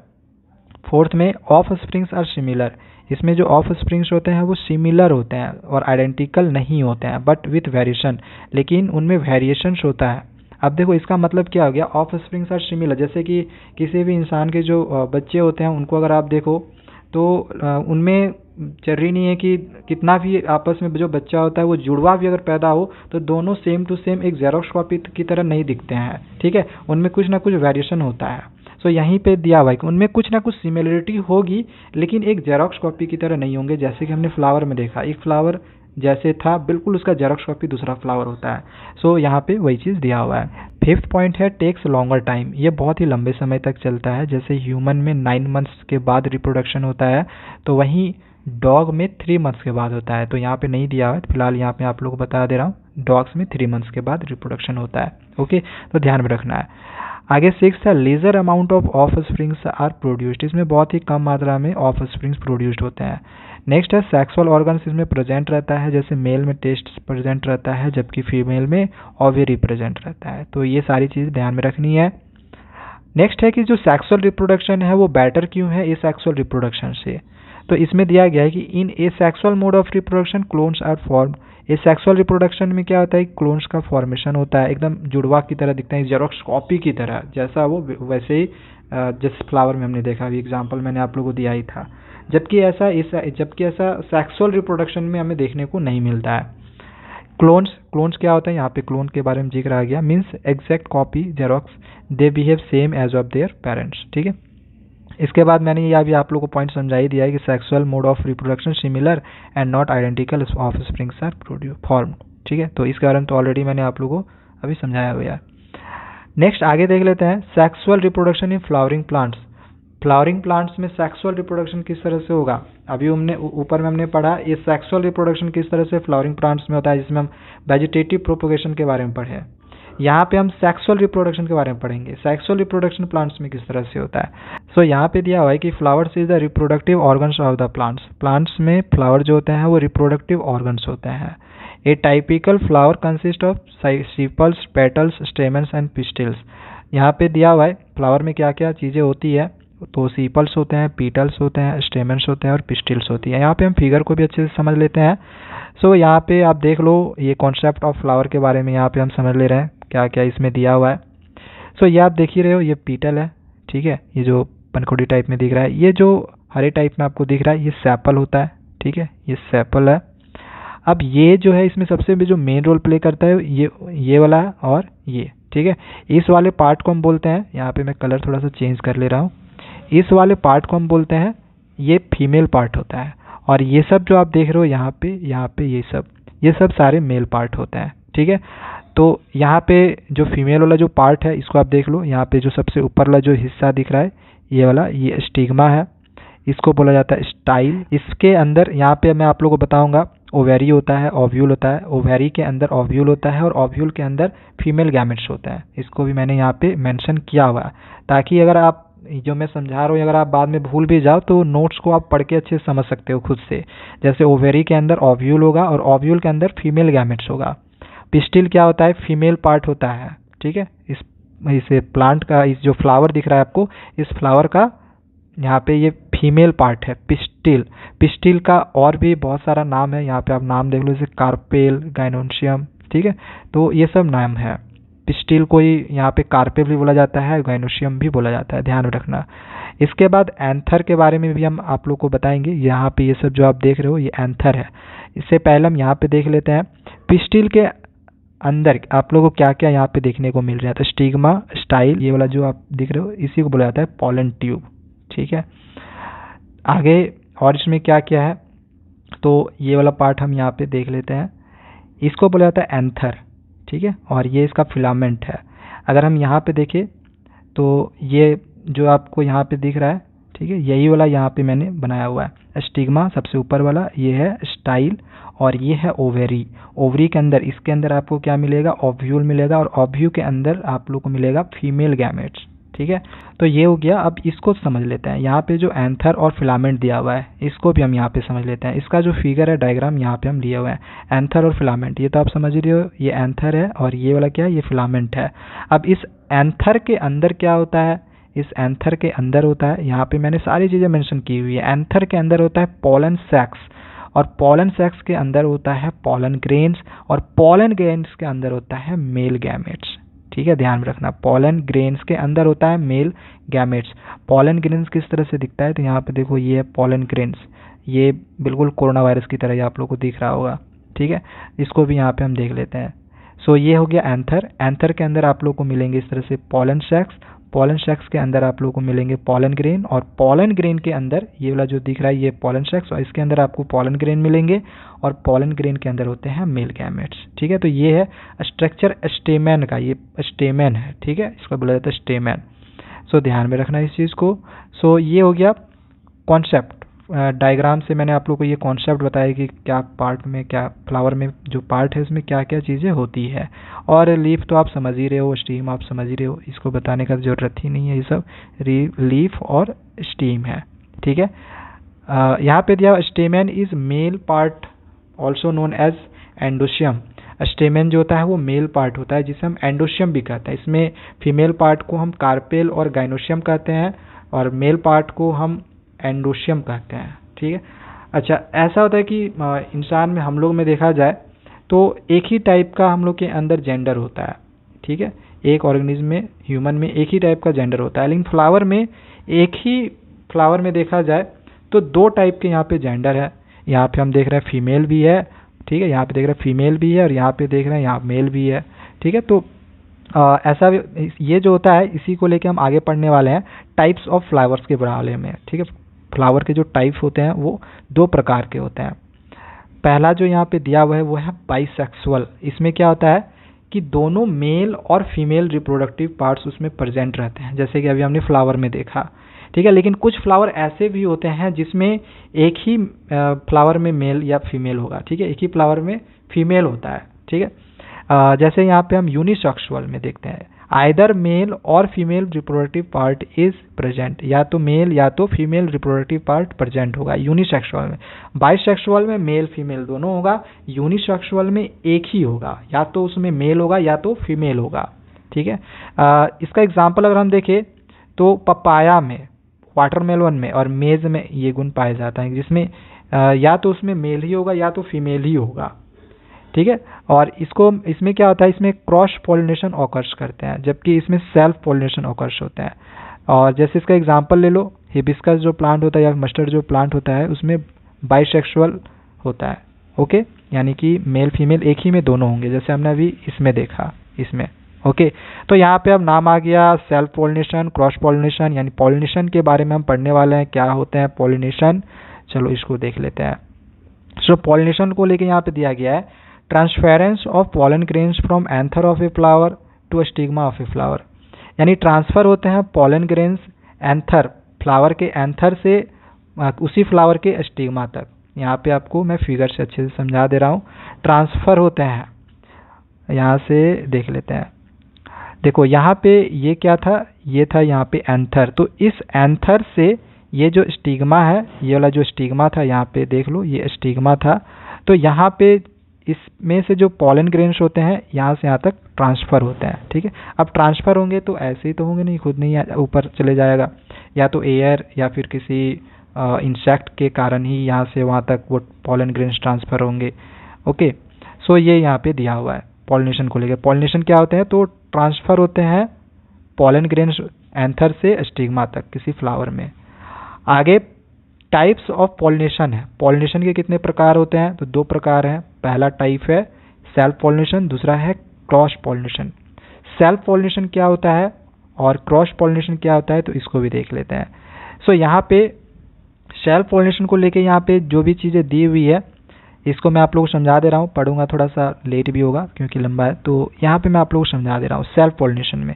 फोर्थ में ऑफ स्प्रिंग्स आर सिमिलर। इसमें जो ऑफ स्प्रिंग्स होते हैं वो सिमिलर होते हैं और आइडेंटिकल नहीं होते हैं, बट विथ वेरिएशन, लेकिन उनमें वेरिएशंस होता है। अब देखो इसका मतलब क्या हो गया, ऑफ स्प्रिंग्स आर सिमिलर, जैसे कि किसी भी इंसान के जो बच्चे होते हैं उनको अगर आप देखो तो उनमें जरूरी नहीं है कि कितना भी आपस में जो बच्चा होता है वो जुड़वा भी अगर पैदा हो तो दोनों सेम टू सेम एक जेरोक्स कॉपी की तरह नहीं दिखते हैं, ठीक है, उनमें कुछ ना कुछ वेरिएशन होता है। सो यहीं पे दिया हुआ है कि उनमें कुछ ना कुछ सिमिलरिटी होगी लेकिन एक जेरोक्स कॉपी की तरह नहीं होंगे। जैसे कि हमने फ्लावर में देखा, एक फ्लावर जैसे था बिल्कुल उसका जेरोक्स कॉपी दूसरा फ्लावर होता है। सो यहाँ पे वही चीज़ दिया हुआ है। फिफ्थ पॉइंट है टेक्स लॉन्गर टाइम। ये बहुत ही लंबे समय तक चलता है। जैसे ह्यूमन में 9 मंथ्स के बाद रिप्रोडक्शन होता है तो वहीं डॉग में 3 मंथ्स के बाद होता है। तो यहाँ पे नहीं दिया हुआ है, फिलहाल यहाँ पे आप लोगों को बता दे रहा हूँ, डॉग्स में 3 मंथ्स के बाद रिप्रोडक्शन होता है। ओके, तो ध्यान में रखना है। आगे 6 है lesser amount of offsprings are produced. इसमें बहुत ही कम मात्रा में ऑफ स्प्रिंग्स प्रोड्यूस्ड होते हैं। नेक्स्ट है सेक्सुअल ऑर्गन्स इसमें प्रेजेंट रहता है। जैसे मेल में टेस्ट प्रेजेंट रहता है जबकि फीमेल में ओवरी प्रेजेंट रहता है। तो ये सारी चीज़ ध्यान में रखनी है। नेक्स्ट है कि जो सेक्सुअल रिप्रोडक्शन है वो बेटर क्यों है ए सेक्सुअल रिप्रोडक्शन से। तो इसमें दिया गया है कि in asexual mode of reproduction clones are form. Asexual reproduction में क्या होता है, क्लोन्स का फॉर्मेशन होता है, एकदम जुड़वा की तरह दिखते हैं, जेरोक्स कॉपी की तरह, जैसा वो वैसे ही जिस फ्लावर में हमने देखा, अभी एग्जांपल मैंने आप लोगों को दिया ही था। जबकि ऐसा सेक्सुअल रिप्रोडक्शन में हमें देखने को नहीं मिलता है। क्लोन्स क्या होता है, यहाँ पे क्लोन के बारे में जिक्र आ गया, means exact copy xerox, they behave same as of their parents, ठीक है। इसके बाद मैंने ये अभी आप लोगों को पॉइंट समझा ही दिया है कि sexual mode of reproduction similar and not identical offsprings are form, ठीक है। तो इसके बारे में तो ऑलरेडी मैंने आप लोगों को अभी समझाया हुआ है। नेक्स्ट आगे देख लेते हैं sexual reproduction in flowering plants. Flowering plants में सेक्सुअल रिप्रोडक्शन किस तरह से होगा, अभी हमने ऊपर में हमने पढ़ा ये सेक्सुअल रिप्रोडक्शन किस तरह से फ्लावरिंग प्लांट्स में होता है, जिसमें हम वेजिटेटिव प्रोपोगेशन के बारे में पढ़े। यहाँ पे हम सेक्सुअल रिप्रोडक्शन के बारे में पढ़ेंगे, सेक्सुअल रिप्रोडक्शन प्लांट्स में किस तरह से होता है। सो यहाँ पे दिया हुआ है कि flowers is the reproductive organs of the plants. Plants में फ्लावर जो होते हैं वो रिप्रोडक्टिव ऑर्गन्स होते हैं। A typical flower consist of sepals, petals, stamens and pistils. यहाँ पे दिया हुआ है फ्लावर में क्या क्या चीज़ें होती है, तो सीपल्स होते हैं, पीटल्स होते हैं, स्टेमन्स होते हैं और पिस्टिल्स होती है। यहाँ पे हम फिगर को भी अच्छे से समझ लेते हैं। सो यहाँ पे आप देख लो ये कॉन्सेप्ट ऑफ फ्लावर के बारे में यहाँ पे हम समझ ले रहे हैं क्या क्या इसमें दिया हुआ है। सो ये आप देख ही रहे हो, ये पीटल है, ठीक है, ये जो पनखुड़ी टाइप में दिख रहा है, ये जो हरे टाइप में आपको दिख रहा है ये सेपल होता है, ठीक है, ये सेपल है। अब ये जो है इसमें सबसे जो मेन रोल प्ले करता है ये वाला और ये, ठीक है। इस वाले पार्ट को हम बोलते हैं, यहाँ पे मैं कलर थोड़ा सा चेंज कर ले रहा हूँ, इस वाले पार्ट को हम बोलते हैं ये फीमेल पार्ट होता है। और ये सब जो आप देख रहे हो यहाँ पे ये सब सारे मेल पार्ट होते हैं, ठीक है। तो यहाँ पे जो फीमेल वाला जो पार्ट है इसको आप देख लो, यहाँ पे जो सबसे ऊपर वाला जो हिस्सा दिख रहा है ये वाला, ये स्टिग्मा है, इसको बोला जाता है स्टाइल। इसके अंदर यहाँ पे मैं आप लोगों को बताऊंगा ओवेरी होता है, ओव्यूल होता है, ओवेरी के अंदर ओव्यूल होता है और ओव्यूल के अंदर फीमेल गैमेट्स होते हैं। इसको भी मैंने यहाँ पे मेंशन किया हुआ है ताकि अगर आप जो मैं समझा रहा हूँ अगर आप बाद में भूल भी जाओ तो नोट्स को आप पढ़ के अच्छे से समझ सकते हो खुद से। जैसे ओवेरी के अंदर ओव्यूल होगा और ओव्यूल के अंदर फीमेल गैमेट्स होगा। पिस्टिल क्या होता है, फीमेल पार्ट होता है, ठीक है। इस प्लांट का इस जो फ्लावर दिख रहा है आपको, इस फ्लावर का यहाँ पे ये फीमेल पार्ट है पिस्टिल। पिस्टिल का और भी बहुत सारा नाम है, यहाँ पे आप नाम देख लो, जैसे कार्पेल, गाइनोशियम, ठीक है। तो ये सब नाम है। पिस्टिल को ही यहाँ पे कार्पेल भी बोला जाता है, गाइनोशियम भी बोला जाता है, ध्यान रखना। इसके बाद एंथर के बारे में भी हम आप लोग को बताएंगे। यहाँ पे ये सब जो आप देख रहे हो ये एंथर है। इससे पहले हम यहाँ पे देख लेते हैं पिस्टिल के अंदर आप लोगों को क्या क्या यहाँ पे देखने को मिल रहा है। तो स्टिग्मा, स्टाइल, ये वाला जो आप दिख रहे हो इसी को बोला जाता है पॉलन ट्यूब, ठीक है। आगे और इसमें क्या क्या है, तो ये वाला पार्ट हम यहाँ पे देख लेते हैं, इसको बोला जाता है एंथर, ठीक है। और ये इसका फिलामेंट है। अगर हम यहाँ पे देखें तो ये जो आपको यहाँ पे दिख रहा है, ठीक है, यही वाला यहाँ पे मैंने बनाया हुआ है। स्टिग्मा सबसे ऊपर वाला ये है स्टाइल और ये है ओवेरी। ओवरी के अंदर इसके अंदर आपको क्या मिलेगा, ओव्यूल मिलेगा और ओव्यूल के अंदर आप लोग को मिलेगा फीमेल गैमेट्स, ठीक है। तो ये हो गया। अब इसको समझ लेते हैं। यहाँ पे जो एंथर और फिलामेंट दिया हुआ है इसको भी हम यहाँ पे समझ लेते हैं। इसका जो फिगर है डायग्राम यहाँ पे हम लिए हुए हैं। एंथर और फिलामेंट ये तो आप समझ ही रहे हो, ये एंथर है और ये वाला क्या है, ये फिलामेंट है। अब इस एंथर के अंदर क्या होता है, इस एंथर के अंदर होता है, यहाँ पे मैंने सारी चीज़ें मेंशन की हुई है। एंथर के अंदर होता है पोलन सैक्स और पोलन सैक्स के अंदर होता है पोलन ग्रेन्स और पोलन ग्रेन्स के अंदर होता है मेल गैमेट्स, ठीक है, ध्यान रखना। पोलन ग्रेन्स के अंदर होता है मेल गैमेट्स। पोलन ग्रेन्स किस तरह से दिखता है, तो यहाँ पे देखो ये है पोलन ग्रेन्स, ये बिल्कुल कोरोना वायरस की तरह ही आप लोग को दिख रहा होगा, ठीक है। इसको भी यहाँ पे हम देख लेते हैं। सो ये हो गया एंथर। एंथर के अंदर आप लोग को मिलेंगे इस तरह से पॉलन सैक्स। पॉलन सैक्स के अंदर आप लोगों को मिलेंगे पॉलन ग्रेन, और पॉलन ग्रेन के अंदर ये वाला जो दिख रहा है ये पॉलन सैक्स, और इसके अंदर आपको पॉलन ग्रेन मिलेंगे, और पॉलन ग्रेन के अंदर होते हैं मेल गैमेट्स, ठीक है। तो ये है स्ट्रक्चर स्टेमेन का, ये स्टेमेन है, ठीक है, इसको बोला जाता है स्टेमेन। सो ध्यान में रखना इस चीज़ को। सो ये हो गया कॉन्सेप्ट। डायग्राम से मैंने आप लोग को ये कॉन्सेप्ट बताया कि क्या पार्ट में, क्या फ्लावर में जो पार्ट है उसमें क्या क्या चीज़ें होती है। और लीफ तो आप समझ ही रहे हो, स्टीम आप समझ ही रहे हो, इसको बताने का ज़रूरत ही नहीं है, ये सब लीफ और स्टीम है, ठीक है। यहाँ पे दिया stamen is male part also known as androecium. Stamen जो होता है वो मेल पार्ट होता है जिसे हम एंडोशियम भी कहते हैं। इसमें फीमेल पार्ट को हम कार्पेल और गाइनोशियम कहते हैं, और मेल पार्ट को हम एंडोशियम कहते हैं, ठीक है। अच्छा, ऐसा होता है कि इंसान में, हम लोग में देखा जाए तो एक ही टाइप का हम लोग के अंदर जेंडर होता है, ठीक है। एक ऑर्गेनिज्म में, ह्यूमन में एक ही टाइप का जेंडर होता है, लेकिन फ्लावर में, एक ही फ्लावर में देखा जाए तो दो टाइप के यहाँ पे जेंडर है। यहाँ पे हम देख रहे हैं फीमेल भी है, ठीक है, यहाँ पे देख रहे हैं फीमेल भी है, और यहाँ पे देख रहे हैं यहाँ मेल भी है, ठीक है। तो ऐसा ये जो होता है इसी को लेके हम आगे पढ़ने वाले हैं टाइप्स ऑफ फ्लावर्स के बारे में, ठीक है। फ्लावर के जो टाइप होते हैं वो दो प्रकार के होते हैं। पहला जो यहाँ पे दिया हुआ है वो है बाइसेक्सुअल। इसमें क्या होता है कि दोनों मेल और फीमेल रिप्रोडक्टिव पार्ट्स उसमें प्रेजेंट रहते हैं, जैसे कि अभी हमने फ्लावर में देखा, ठीक है। लेकिन कुछ फ्लावर ऐसे भी होते हैं जिसमें एक ही फ्लावर में मेल या फीमेल होगा, ठीक है, एक ही फ्लावर में फीमेल होता है, ठीक है। जैसे यहाँ पे हम यूनिसेक्सुअल में देखते हैं, आइदर मेल और female reproductive part is present, या तो मेल या तो फीमेल रिप्रोडक्टिव पार्ट प्रेजेंट होगा यूनिसेक्सुअल में। बाइसेक्सुअल में मेल फीमेल दोनों होगा, यूनिसेक्सुअल में एक ही होगा, या तो उसमें मेल होगा या तो फीमेल होगा, ठीक है। इसका एग्जाम्पल अगर हम देखें तो पपाया में, वाटरमेलन में और मेज में ये गुण पाया जाता है, जिसमें या तो उसमें मेल ही होगा या तो फीमेल ही होगा, ठीक है। और इसमें क्या होता है, इसमें क्रॉस पॉलिनेशन ऑकर्स करते हैं, जबकि इसमें सेल्फ पॉलिनेशन ऑकर्स होते हैं। और जैसे इसका एग्जांपल ले लो, हिबिस्कस जो प्लांट होता है या मस्टर्ड जो प्लांट होता है उसमें बाइसेक्सुअल होता है, ओके, यानी कि मेल फीमेल एक ही में दोनों होंगे, जैसे हमने अभी इसमें देखा, इसमें, ओके। तो यहाँ पे अब नाम आ गया सेल्फ पॉलिनेशन, क्रॉस पॉलिनेशन, यानी पॉलिनेशन के बारे में हम पढ़ने वाले हैं, क्या होते हैं पॉलिनेशन। चलो इसको देख लेते हैं। सो पॉलिनेशन को लेके यहाँ पे दिया गया है transference of pollen grains from anther of a flower to stigma of a flower, यानी ट्रांसफर होते हैं पॉलन ग्रेन्स एंथर, फ्लावर के एंथर से उसी फ्लावर के स्टिग्मा तक। यहाँ पे आपको मैं फिगर से अच्छे से समझा दे रहा हूँ, ट्रांसफर होते हैं, यहाँ से देख लेते हैं। देखो यहाँ पे ये क्या था, ये था यहाँ पे एंथर, तो इस एंथर से ये जो स्टिग्मा है, ये वाला जो स्टिग्मा था यहाँ पे देख लो, ये स्टिग्मा था, तो यहाँ पे इसमें से जो पॉलन ग्रेन्स होते हैं यहाँ से यहाँ तक ट्रांसफ़र होते हैं, ठीक है। अब ट्रांसफ़र होंगे तो ऐसे ही तो होंगे नहीं, खुद नहीं ऊपर चले जाएगा, या तो एयर या फिर किसी इंसेक्ट के कारण ही यहाँ से वहाँ तक वो पॉलन ग्रेन्स ट्रांसफ़र होंगे, ओके। सो ये यहाँ पे दिया हुआ है पॉलिनेशन को लेकर। पॉलिनेशन क्या होते हैं, तो ट्रांसफ़र होते हैं पॉलन ग्रेन्स एंथर से स्टिग्मा तक किसी फ्लावर में। आगे टाइप्स ऑफ पॉलिनेशन है। पॉलिनेशन के कितने प्रकार होते हैं, तो दो प्रकार हैं। पहला टाइप है सेल्फ पॉलिनेशन, दूसरा है क्रॉस पॉलिनेशन। सेल्फ पॉलिनेशन क्या होता है और क्रॉस पॉलिनेशन क्या होता है, तो इसको भी देख लेते हैं। सो यहाँ पे सेल्फ पॉलिनेशन को लेके यहाँ पे जो भी चीज़ें दी हुई है इसको मैं आप लोगों को समझा दे रहा हूँ, पढ़ूंगा थोड़ा सा लेट भी होगा क्योंकि लंबा है, तो यहाँ पे मैं आप लोगों को समझा दे रहा हूँ। सेल्फ पॉलिनेशन में,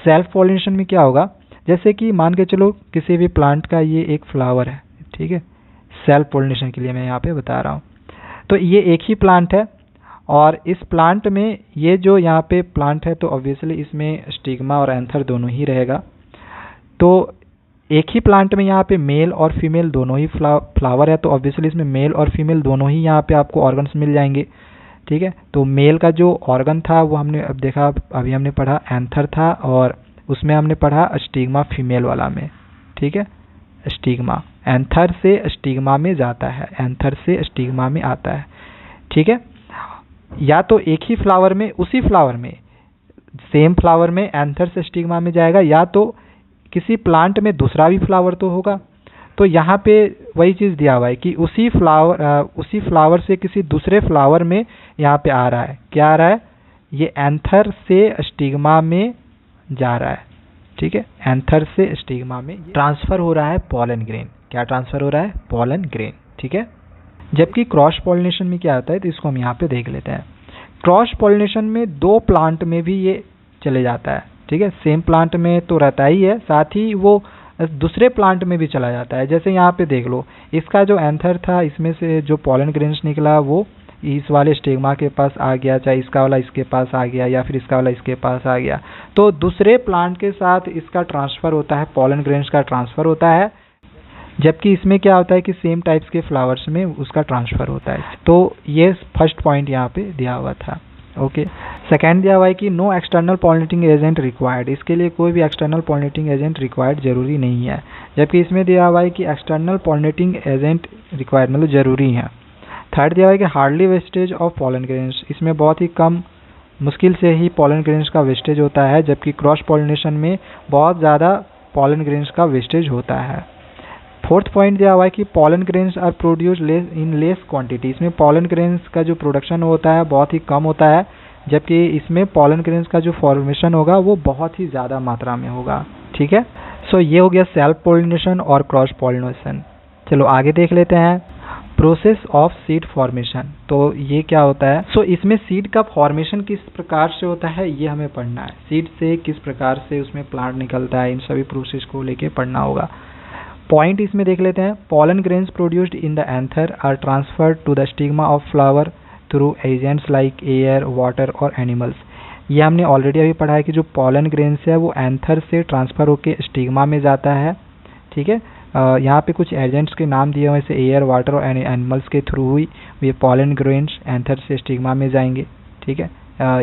सेल्फ पॉलिनेशन में क्या होगा, जैसे कि मान के चलो किसी भी प्लांट का ये एक फ्लावर है, ठीक है, सेल्फ पॉलिनेशन के लिए मैं यहाँ पे बता रहा हूँ। तो ये एक ही प्लांट है और इस प्लांट में ये जो यहाँ पे प्लांट है तो ऑब्वियसली इसमें स्टिग्मा और एंथर दोनों ही रहेगा। तो एक ही प्लांट में यहाँ पे मेल और फीमेल दोनों ही फ्लावर है, तो ऑब्वियसली इसमें मेल और फीमेल दोनों ही यहाँ पे आपको ऑर्गन्स मिल जाएंगे, ठीक है। तो मेल का जो ऑर्गन था वो हमने अब देखा, अभी हमने पढ़ा एंथर था, और उसमें हमने पढ़ा स्टिग्मा फीमेल वाला में, ठीक है। स्टिग्मा एंथर से स्टिग्मा में जाता है, एंथर से स्टिग्मा में आता है, ठीक है। या तो एक ही फ्लावर में, उसी फ्लावर में, सेम फ्लावर में एंथर से स्टिग्मा में जाएगा, या तो किसी प्लांट में दूसरा भी फ्लावर तो होगा, तो यहाँ पे वही चीज़ दिया हुआ है कि उसी फ्लावर से किसी दूसरे फ्लावर में यहाँ पे आ रहा है, क्या आ रहा है, ये एंथर से स्टिग्मा में जा रहा है, ठीक है, एंथर से स्टिग्मा में ट्रांसफर हो रहा है पॉलन ग्रेन। क्या ट्रांसफर हो रहा है, पॉलन ग्रेन, ठीक है। जबकि क्रॉस पॉलिनेशन में क्या होता है, तो इसको हम यहाँ पे देख लेते हैं। क्रॉस पॉलिनेशन में 2 प्लांट में भी ये चले जाता है, ठीक है, सेम प्लांट में तो रहता ही है, साथ ही वो दूसरे प्लांट में भी चला जाता है। जैसे यहाँ पे देख लो, इसका जो एंथर था, इसमें से जो पॉलन ग्रेन्स निकला वो इस वाले स्टिग्मा के पास आ गया, चाहे इसका वाला इसके पास आ गया या फिर इसका वाला इसके पास आ गया, तो दूसरे प्लांट के साथ इसका ट्रांसफ़र होता है, पॉलन ग्रेन्स का ट्रांसफ़र होता है। जबकि इसमें क्या होता है कि सेम टाइप्स के फ्लावर्स में उसका ट्रांसफ़र होता है। तो ये फर्स्ट पॉइंट यहाँ पे दिया हुआ था। ओके, सेकेंड दिया हुआ है कि no external pollinating agent required, इसके लिए कोई भी एक्सटर्नल पॉलिनेटिंग एजेंट रिक्वायर्ड जरूरी नहीं है। जबकि इसमें दिया हुआ है कि एक्सटर्नल पॉलिनेटिंग एजेंट रिक्वायर्ड, मतलब जरूरी है। थर्ड दिया हुआ है कि hardly wastage of pollen grains, इसमें बहुत ही कम, मुश्किल से ही पॉलन ग्रेन्स का वेस्टेज होता है, जबकि क्रॉस पॉलिनेशन में बहुत ज़्यादा पॉलन ग्रेन्स का वेस्टेज होता है। फोर्थ पॉइंट दिया हुआ है कि pollen grains are produce in less quantity, इसमें पॉलन ग्रेन्स का जो प्रोडक्शन होता है बहुत ही कम होता है, जबकि इसमें पॉलन ग्रेन्स का जो फॉर्मेशन होगा वो बहुत ही ज़्यादा मात्रा में होगा, ठीक है। सो ये हो गया सेल्फ पॉलिनेशन और क्रॉस पॉलिनेशन। चलो आगे देख लेते हैं, प्रोसेस ऑफ सीड फॉर्मेशन। तो ये क्या होता है, सो इसमें सीड का फॉर्मेशन किस प्रकार से होता है ये हमें पढ़ना है, सीड से किस प्रकार से उसमें प्लांट निकलता है, इन सभी प्रोसेस को लेके पढ़ना होगा। पॉइंट इसमें देख लेते हैं, pollen grains produced in the anther are transferred to the stigma of flower through agents like air, water और एनिमल्स। ये हमने ऑलरेडी अभी पढ़ा है कि जो पॉलन ग्रेन्स है वो एंथर से ट्रांसफ़र होकर स्टिग्मा में जाता है, ठीक है। यहाँ पे कुछ एजेंट्स के नाम दिए हुए, जैसे एयर, वाटर और एनिमल्स के थ्रू हुई ये पॉलन ग्रेन्स एंथर से स्टिग्मा में जाएंगे, ठीक है।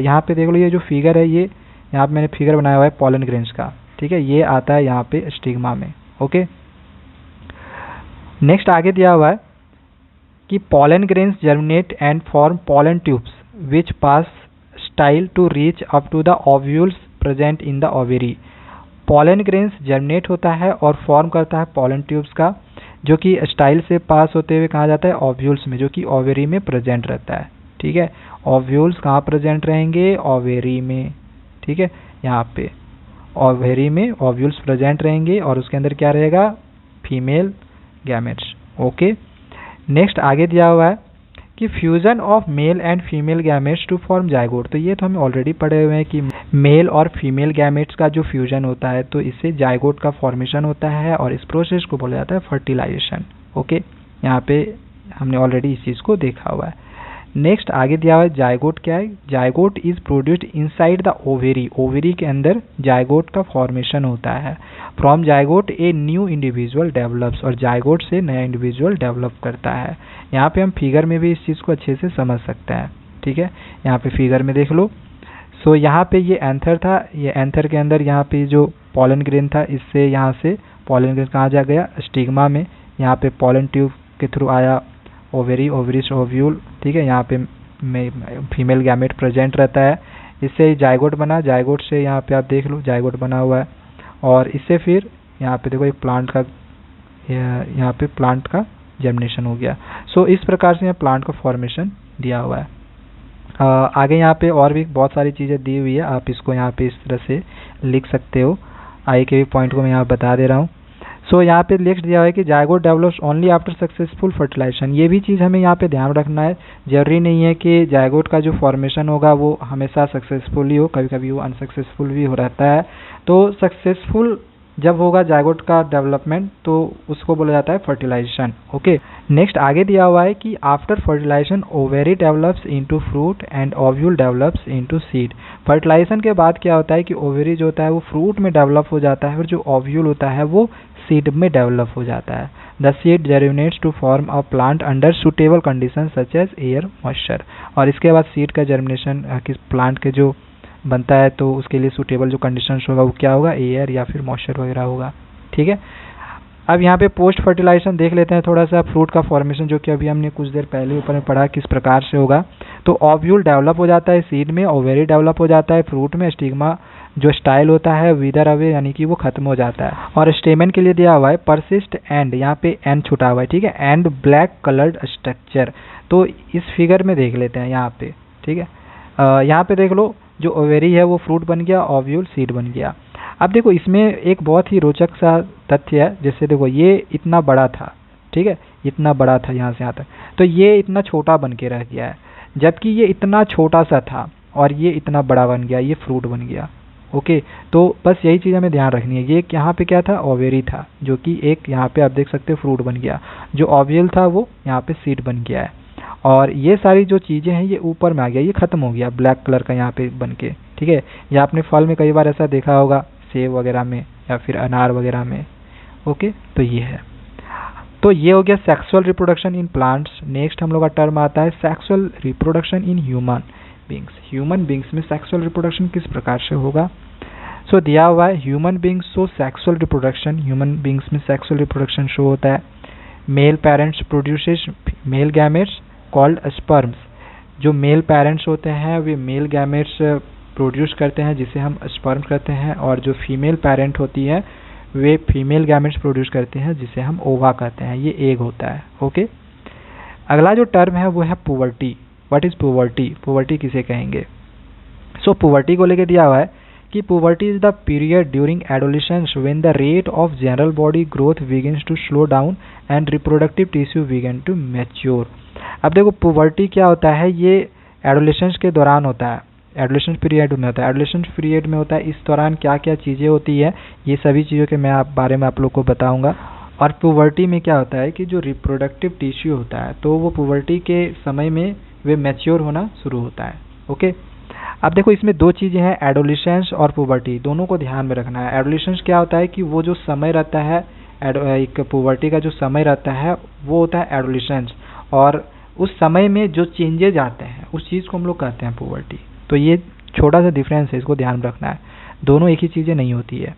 यहाँ पे देख लो, ये जो फिगर है, ये यहाँ पे मैंने फिगर बनाया हुआ है पॉलन ग्रेन्स का, ठीक है, ये आता है यहाँ पे स्टिग्मा में। ओके, नेक्स्ट आगे दिया हुआ है कि pollen grains germinate and form pollen tubes which pass style to reach up to the ovules present in the ovary. Pollen grains germinate होता है और फॉर्म करता है पॉलन ट्यूब्स का, जो कि स्टाइल से पास होते हुए कहाँ जाता है, ओव्यूल्स में, जो कि ओवेरी में प्रेजेंट रहता है, ठीक है। ओव्यूल्स कहाँ प्रेजेंट रहेंगे, ओवेरी में, ठीक है, यहाँ पे ओवेरी में ओव्यूल्स प्रेजेंट रहेंगे और उसके अंदर क्या रहेगा, फीमेल गैमेट्स। ओके, नेक्स्ट आगे दिया हुआ है कि fusion of male and female gametes to form zygote. तो ये तो हमें ऑलरेडी पढ़े हुए हैं कि मेल और फीमेल गैमेट्स का जो फ्यूजन होता है तो इससे जायगोट का फॉर्मेशन होता है और इस प्रोसेस को बोला जाता है फर्टिलाइजेशन। ओके, यहाँ पे हमने ऑलरेडी इस चीज़ को देखा हुआ है। नेक्स्ट आगे दिया हुआ है जायगोट क्या है, zygote is produced inside the ovary, ovary के अंदर जायगोट का फॉर्मेशन होता है। From zygote a new individual develops, और जायगोट से नया इंडिविजुअल डेवलप करता है। यहाँ पे हम फिगर में भी इस चीज़ को अच्छे से समझ सकते हैं, ठीक है। यहाँ पे फिगर में देख लो, सो यहाँ पे ये एंथर था, ये एंथर के अंदर यहाँ पे जो पॉलन ग्रेन था, इससे यहाँ से पॉलन ग्रेन कहाँ जा गया, स्टिग्मा में, यहाँ पे पॉलन ट्यूब के थ्रू आया ओवेरी, ओवरी से ओव्यूल, ठीक है, यहाँ पे फीमेल गैमेट प्रेजेंट रहता है, इससे जायगोट बना, जायगोट से यहाँ पे आप देख लो जायगोट बना हुआ है, और इससे फिर यहाँ पे देखो एक प्लांट का, यहाँ पे प्लांट का जर्मिनेशन हो गया। सो इस प्रकार से यहाँ प्लांट का फॉर्मेशन दिया हुआ है। आगे यहाँ पे और भी बहुत सारी चीज़ें दी हुई है, आप इसको यहाँ पे इस तरह से लिख सकते हो। आगे के भी पॉइंट को मैं यहाँ बता दे रहा हूँ। सो यहाँ पे नेक्स्ट दिया हुआ है कि zygote develops only after successful fertilization. ये भी चीज़ हमें यहाँ पे ध्यान रखना है, जरूरी नहीं है कि जायगोट का जो फॉर्मेशन होगा वो हमेशा सक्सेसफुल ही हो, कभी कभी वो अनसक्सेसफुल भी हो रहता है। तो सक्सेसफुल जब होगा जायगोट का डेवलपमेंट तो उसको बोला जाता है फर्टिलाइजेशन। ओके, नेक्स्ट आगे दिया हुआ है कि after fertilization ovary develops into fruit and ovule develops into seed. Fertilization के बाद क्या होता है कि ओवेरी जो होता है वो फ्रूट में डेवलप हो जाता है और जो ओव्यूल होता है वो सीड में डेवलप हो जाता है। The seed germinates to form a plant under suitable condition such as air, moisture. और इसके बाद सीड का जर्मिनेशन किस प्लांट के जो बनता है तो उसके लिए सूटेबल जो कंडीशंस होगा वो क्या होगा, एयर या फिर मॉइस्चर वगैरह होगा, ठीक है। अब यहाँ पे पोस्ट फर्टिलाइजेशन देख लेते हैं थोड़ा सा, फ्रूट का फॉर्मेशन जो कि अभी हमने कुछ देर पहले ऊपर में पढ़ा किस प्रकार से होगा। तो ओव्यूल डेवलप हो जाता है सीड में, ओवेरी डेवलप हो जाता है फ्रूट में, स्टिग्मा जो स्टाइल होता है विदर अवे यानी कि वो खत्म हो जाता है। और स्टेमन के लिए दिया हुआ है परसिस्ट एंड, यहाँ पे एंड छुटा हुआ है, ठीक है, एंड ब्लैक कलर्ड स्ट्रक्चर। तो इस फिगर में देख लेते हैं यहाँ पे, ठीक है। यहाँ पे देख लो जो ओवेरी है वो फ्रूट बन गया, ओव्यूल सीड बन गया। अब देखो इसमें एक बहुत ही रोचक सा तथ्य है, जैसे देखो ये इतना बड़ा था, ठीक है, इतना बड़ा था यहाँ से यहाँ तक, तो ये इतना छोटा बन के रह गया है, जबकि ये इतना छोटा सा था और ये इतना बड़ा बन गया, ये फ्रूट बन गया। ओके, तो बस यही चीज़ हमें ध्यान रखनी है। ये यहाँ पे क्या था, ओवेरी था, जो कि एक यहाँ पे आप देख सकते हो फ्रूट बन गया, जो ओव्यूल था वो यहाँ पे सीड बन गया है। और ये सारी जो चीज़ें हैं ये ऊपर में आ गया, ये खत्म हो गया ब्लैक कलर का यहाँ पे बन के, ठीक है। या आपने फल में कई बार ऐसा देखा होगा, सेब वगैरह में या फिर अनार वगैरह में। ओके, तो ये है, तो ये हो गया sexual reproduction in plants. Next हम लोग का टर्म आता है sexual reproduction in human beings. Human beings में सेक्सुअल रिप्रोडक्शन किस प्रकार से होगा। सो दिया हुआ है human beings show sexual reproduction. Human beings में सेक्सुअल रिप्रोडक्शन शो होता है। Male parents produces male gametes called sperms. जो मेल पेरेंट्स होते हैं वे मेल गैमेट्स प्रोड्यूस करते हैं जिसे हम स्पर्म कहते हैं, और जो फीमेल पेरेंट होती है वे फीमेल गैमेट्स प्रोड्यूस करते हैं जिसे हम ओवा कहते हैं, ये एग होता है। ओके, अगला जो टर्म है वो है पुवर्टी। व्हाट इज पुवर्टी, पुवर्टी किसे कहेंगे। सो पुवर्टी को लेके दिया हुआ है कि puberty is the period during adolescence when the rate of general body growth begins to slow down and reproductive tissue begin to mature. अब देखो पुवर्टी क्या होता है, ये एडोलेसेंस के दौरान होता है, एडोलेसेंस पीरियड में होता है। एडोलेसेंस पीरियड में होता है, इस दौरान क्या क्या चीज़ें होती है ये सभी चीज़ों के मैं बारे में आप लोग को बताऊंगा। और पुवर्टी में क्या होता है कि जो रिप्रोडक्टिव टिश्यू होता है तो वो पुवर्टी के समय में वे मैच्योर होना शुरू होता है। ओके, अब देखो इसमें दो चीज़ें हैं, एडोलेसेंस और पुवर्टी, दोनों को ध्यान में रखना है। एडोलेसेंस क्या होता है कि वो जो समय रहता है, एक पुवर्टी का जो समय रहता है वो होता है एडोलेसेंस, और उस समय में जो चेंजेज आते हैं उस चीज़ को हम लोग कहते हैं पुवर्टी। तो ये छोटा सा डिफरेंस है, इसको ध्यान रखना है, दोनों एक ही चीज़ें नहीं होती है।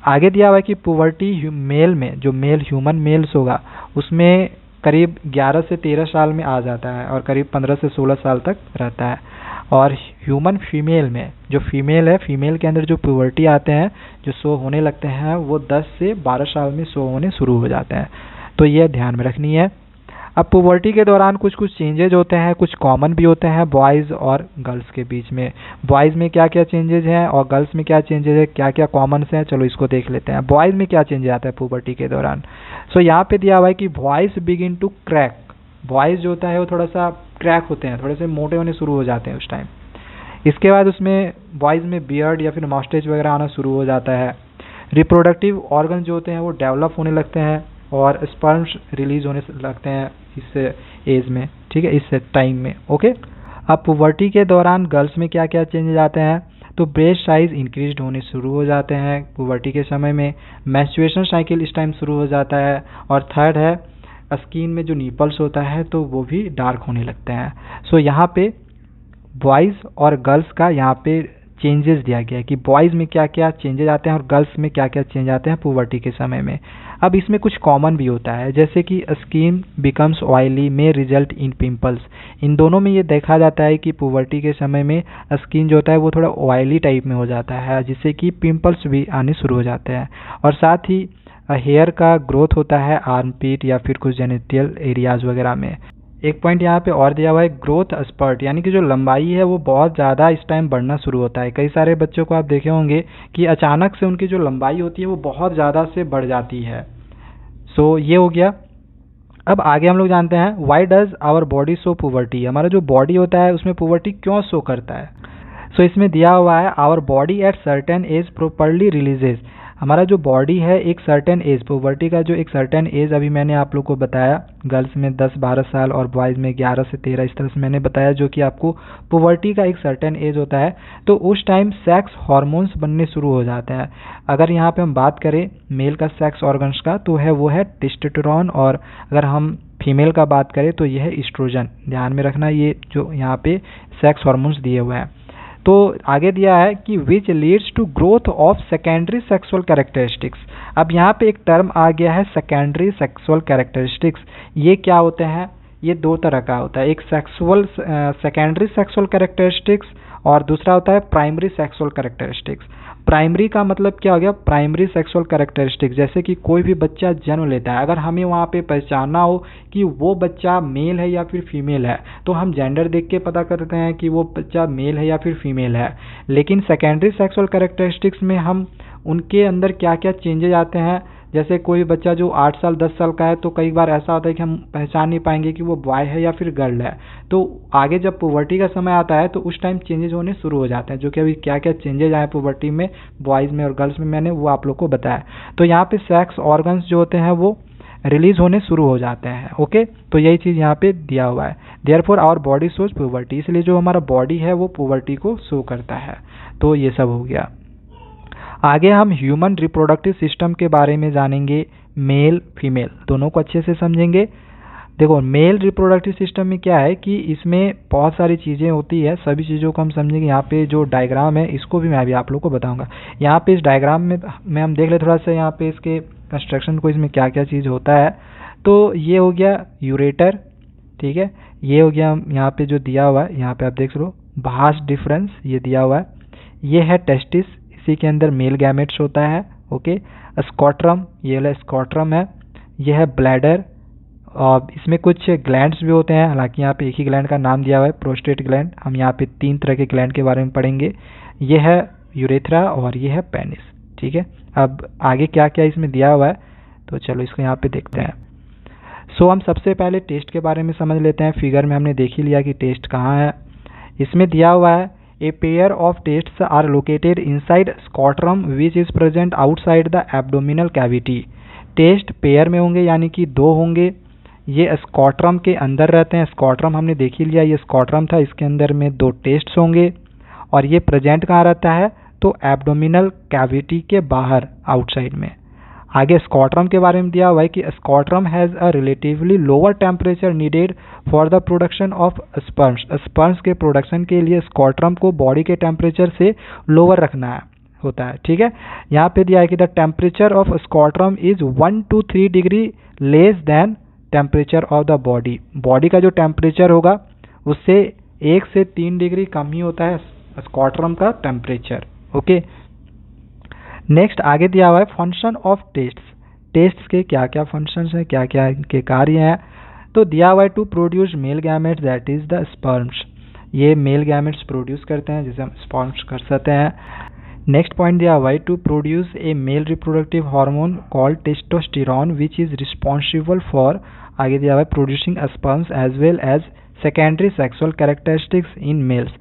आगे दिया हुआ है कि पुवर्टी मेल में, जो मेल ह्यूमन मेल्स होगा उसमें करीब 11 से 13 साल में आ जाता है और करीब 15 से 16 साल तक रहता है। और ह्यूमन फीमेल में, जो फीमेल है, फीमेल के अंदर जो पुवर्टी आते हैं, जो शो होने लगते हैं, वो 10 से 12 साल में शो होने शुरू हो जाते हैं। तो ये ध्यान में रखनी है। अब पुवर्टी के दौरान कुछ कुछ चेंजेज होते हैं, कुछ कॉमन भी होते हैं बॉयज़ और गर्ल्स के बीच में। बॉयज़ में क्या क्या चेंजेज हैं और गर्ल्स में क्या चेंजेज है, क्या क्या कॉमन हैं, चलो इसको देख लेते हैं। बॉयज़ में क्या चेंजेज आता है पुवर्टी के दौरान। सो यहाँ पे दिया हुआ है कि voice begin to crack. Boys जो होता है वो थोड़ा सा क्रैक होते हैं, थोड़े से मोटे होने शुरू हो जाते हैं उस टाइम। इसके बाद उसमें बॉयज़ में बियर्ड या फिर मॉस्टेज वगैरह आना शुरू हो जाता है। रिप्रोडक्टिव ऑर्गन जो होते हैं वो डेवलप होने लगते हैं और स्पर्म्स रिलीज होने लगते हैं इस एज में, ठीक है, इस टाइम में। ओके, अब पुवर्टी के दौरान गर्ल्स में क्या क्या चेंजेस आते हैं, तो ब्रेस्ट साइज इंक्रीज होने शुरू हो जाते हैं पुवर्टी के समय में। मेंस्ट्रुएशन साइकिल इस टाइम शुरू हो जाता है। और थर्ड है स्किन में जो निपल्स होता है तो वो भी डार्क होने लगते हैं। सो यहाँ पे बॉयज़ और गर्ल्स का यहाँ पे चेंजेस दिया गया है कि बॉयज़ में क्या क्या चेंजेस आते हैं और गर्ल्स में क्या क्या चेंज आते हैं पुवर्टी के समय में। अब इसमें कुछ कॉमन भी होता है, जैसे कि स्किन बिकम्स ऑयली में रिजल्ट इन पिंपल्स। इन दोनों में ये देखा जाता है कि पुवर्टी के समय में स्किन जो होता है वो थोड़ा ऑयली टाइप में हो जाता है, जिससे कि पिंपल्स भी आने शुरू हो जाते हैं। और साथ ही हेयर का ग्रोथ होता है आर्मपिट या फिर कुछ जेनिटल एरियाज वगैरह में। एक पॉइंट यहाँ पे और दिया हुआ है ग्रोथ स्पर्ट, यानी कि जो लंबाई है वो बहुत ज़्यादा इस टाइम बढ़ना शुरू होता है। कई सारे बच्चों को आप देखे होंगे कि अचानक से उनकी जो लंबाई होती है वो बहुत ज़्यादा से बढ़ जाती है। सो ये हो गया। अब आगे हम लोग जानते हैं why does our body show puberty. हमारा जो बॉडी होता है उसमें पुवर्टी क्यों शो करता है। सो इसमें दिया हुआ है our body at certain age properly releases. हमारा जो बॉडी है एक सर्टेन एज, पुवर्टी का जो एक सर्टेन एज अभी मैंने आप लोग को बताया, गर्ल्स में 10-12 साल और बॉयज़ में 11 से 13, इस तरह से मैंने बताया, जो कि आपको पुवर्टी का एक सर्टेन एज होता है। तो उस टाइम सेक्स हार्मोन्स बनने शुरू हो जाते हैं। अगर यहाँ पे हम बात करें मेल का सेक्स ऑर्गन्स का तो वो है टेस्टोस्टेरोन, और अगर हम फीमेल का बात करें तो यह है एस्ट्रोजन। ध्यान में रखना ये जो यहाँ पे सेक्स हार्मोन्स दिए हुए हैं। तो आगे दिया है कि which leads to growth of secondary sexual characteristics. अब यहाँ पे एक टर्म आ गया है सेकेंडरी सेक्सुअल कैरेक्टरिस्टिक्स। ये क्या होते हैं? ये दो तरह का होता है, एक सेकेंडरी सेक्सुअल कैरेक्टरिस्टिक्स और दूसरा होता है प्राइमरी सेक्सुअल कैरेक्टरिस्टिक्स। प्राइमरी का मतलब क्या हो गया? प्राइमरी सेक्सुअल कैरेक्टरिस्टिक्स, जैसे कि कोई भी बच्चा जन्म लेता है, अगर हमें वहाँ पे पहचानना हो कि वो बच्चा मेल है या फिर फीमेल है, तो हम जेंडर देख के पता करते हैं कि वो बच्चा मेल है या फिर फीमेल है। लेकिन सेकेंडरी सेक्सुअल कैरेक्टरिस्टिक्स में हम उनके अंदर क्या क्या चेंजेज आते हैं, जैसे कोई बच्चा जो 8 साल 10 साल का है, तो कई बार ऐसा होता है कि हम पहचान नहीं पाएंगे कि वो बॉय है या फिर गर्ल है। तो आगे जब पुबर्टी का समय आता है तो उस टाइम चेंजेस होने शुरू हो जाते हैं, जो कि अभी क्या क्या चेंजेज आए पुबर्टी में बॉयज़ में और गर्ल्स में मैंने वो आप लोग को बताया। तो यहाँ पे सेक्स ऑर्गन्स जो होते हैं वो रिलीज होने शुरू हो जाते हैं। ओके, तो यही चीज़ यहाँ पे दिया हुआ है। Therefore our body shows puberty, इसलिए जो हमारा बॉडी है वो पुबर्टी को शो करता है। तो ये सब हो गया। आगे हम ह्यूमन रिप्रोडक्टिव सिस्टम के बारे में जानेंगे, मेल फीमेल दोनों को अच्छे से समझेंगे। देखो, मेल रिप्रोडक्टिव सिस्टम में क्या है कि इसमें बहुत सारी चीज़ें होती है, सभी चीज़ों को हम समझेंगे। यहाँ पे जो डायग्राम है इसको भी मैं अभी आप लोग को बताऊंगा। यहाँ पे इस डायग्राम में हम देख ले थोड़ा सा यहाँ पे इसके कंस्ट्रक्शन को, इसमें क्या क्या चीज़ होता है। तो ये हो गया यूरेटर, ठीक है। ये हो गया यहाँ पे जो दिया हुआ है, यहाँ पे आप देख लो भास डिफरेंस ये दिया हुआ है। ये है टेस्टिस, इसी के अंदर मेल गैमेट्स होता है। ओके, स्कॉट्रम, ये वाला स्कॉट्रम है। यह है ब्लैडर, और इसमें कुछ ग्लैंड्स भी होते हैं, हालांकि यहाँ पे एक ही ग्लैंड का नाम दिया हुआ है, प्रोस्टेट ग्लैंड। हम यहाँ पे 3 तरह के ग्लैंड के बारे में पढ़ेंगे। यह है यूरेथ्रा और यह है पेनिस, ठीक है। अब आगे क्या क्या इसमें दिया हुआ है, तो चलो इसको यहाँ पे देखते हैं। सो हम सबसे पहले टेस्ट के बारे में समझ लेते हैं। फिगर में हमने देख ही लिया कि टेस्ट कहाँ है। इसमें दिया हुआ है A pair of tests are located inside scrotum which is present outside the abdominal cavity. Testes pair में होंगे, यानी कि 2 होंगे। ये स्कॉट्रम के अंदर रहते हैं। स्कॉट्रम हमने देख ही लिया, ये स्कॉट्रम था, इसके अंदर में 2 टेस्ट्स होंगे। और ये प्रेजेंट कहाँ रहता है? तो एब्डोमिनल कैविटी के बाहर, आउटसाइड में। आगे स्कॉट्रम के बारे में दिया हुआ है कि scrotum has a relatively lower temperature needed for the production of sperms. Sperms के प्रोडक्शन के लिए स्कॉट्रम को बॉडी के टेम्परेचर से लोअर रखना है होता है, ठीक है। यहाँ पे दिया है कि the temperature of scrotum is 1 to 3 degree less than temperature of the body. Body का जो टेम्परेचर होगा उससे 1 से 3 डिग्री कम ही होता है स्कॉट्रम का टेम्परेचर। ओके, नेक्स्ट आगे दिया हुआ है फंक्शन ऑफ टेस्ट्स। टेस्ट्स के क्या क्या फंक्शंस हैं, क्या क्या इनके कार्य हैं। तो दिया हुआ है to produce male gametes that is the sperms. ये मेल गैमेट्स प्रोड्यूस करते हैं जिसे हम स्पर्म्स कर सकते हैं। नेक्स्ट पॉइंट दिया हुआ है to produce a male reproductive hormone called testosterone which is responsible for, आगे दिया हुआ है producing sperms as well as secondary sexual characteristics in males.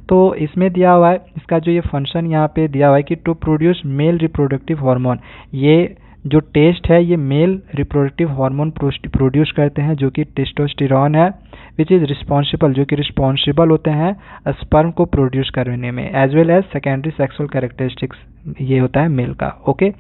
तो इसमें दिया हुआ है इसका जो ये फंक्शन यहाँ पे दिया हुआ है कि to produce male reproductive hormone. ये जो टेस्ट है ये मेल रिप्रोडक्टिव हार्मोन प्रोड्यूस करते हैं जो कि टेस्टोस्टेरोन है, विच इज़ रिस्पॉन्सिबल, जो कि रिस्पॉन्सिबल होते हैं स्पर्म को प्रोड्यूस करने में, as well as secondary sexual characteristics ये होता है मेल का। ओके,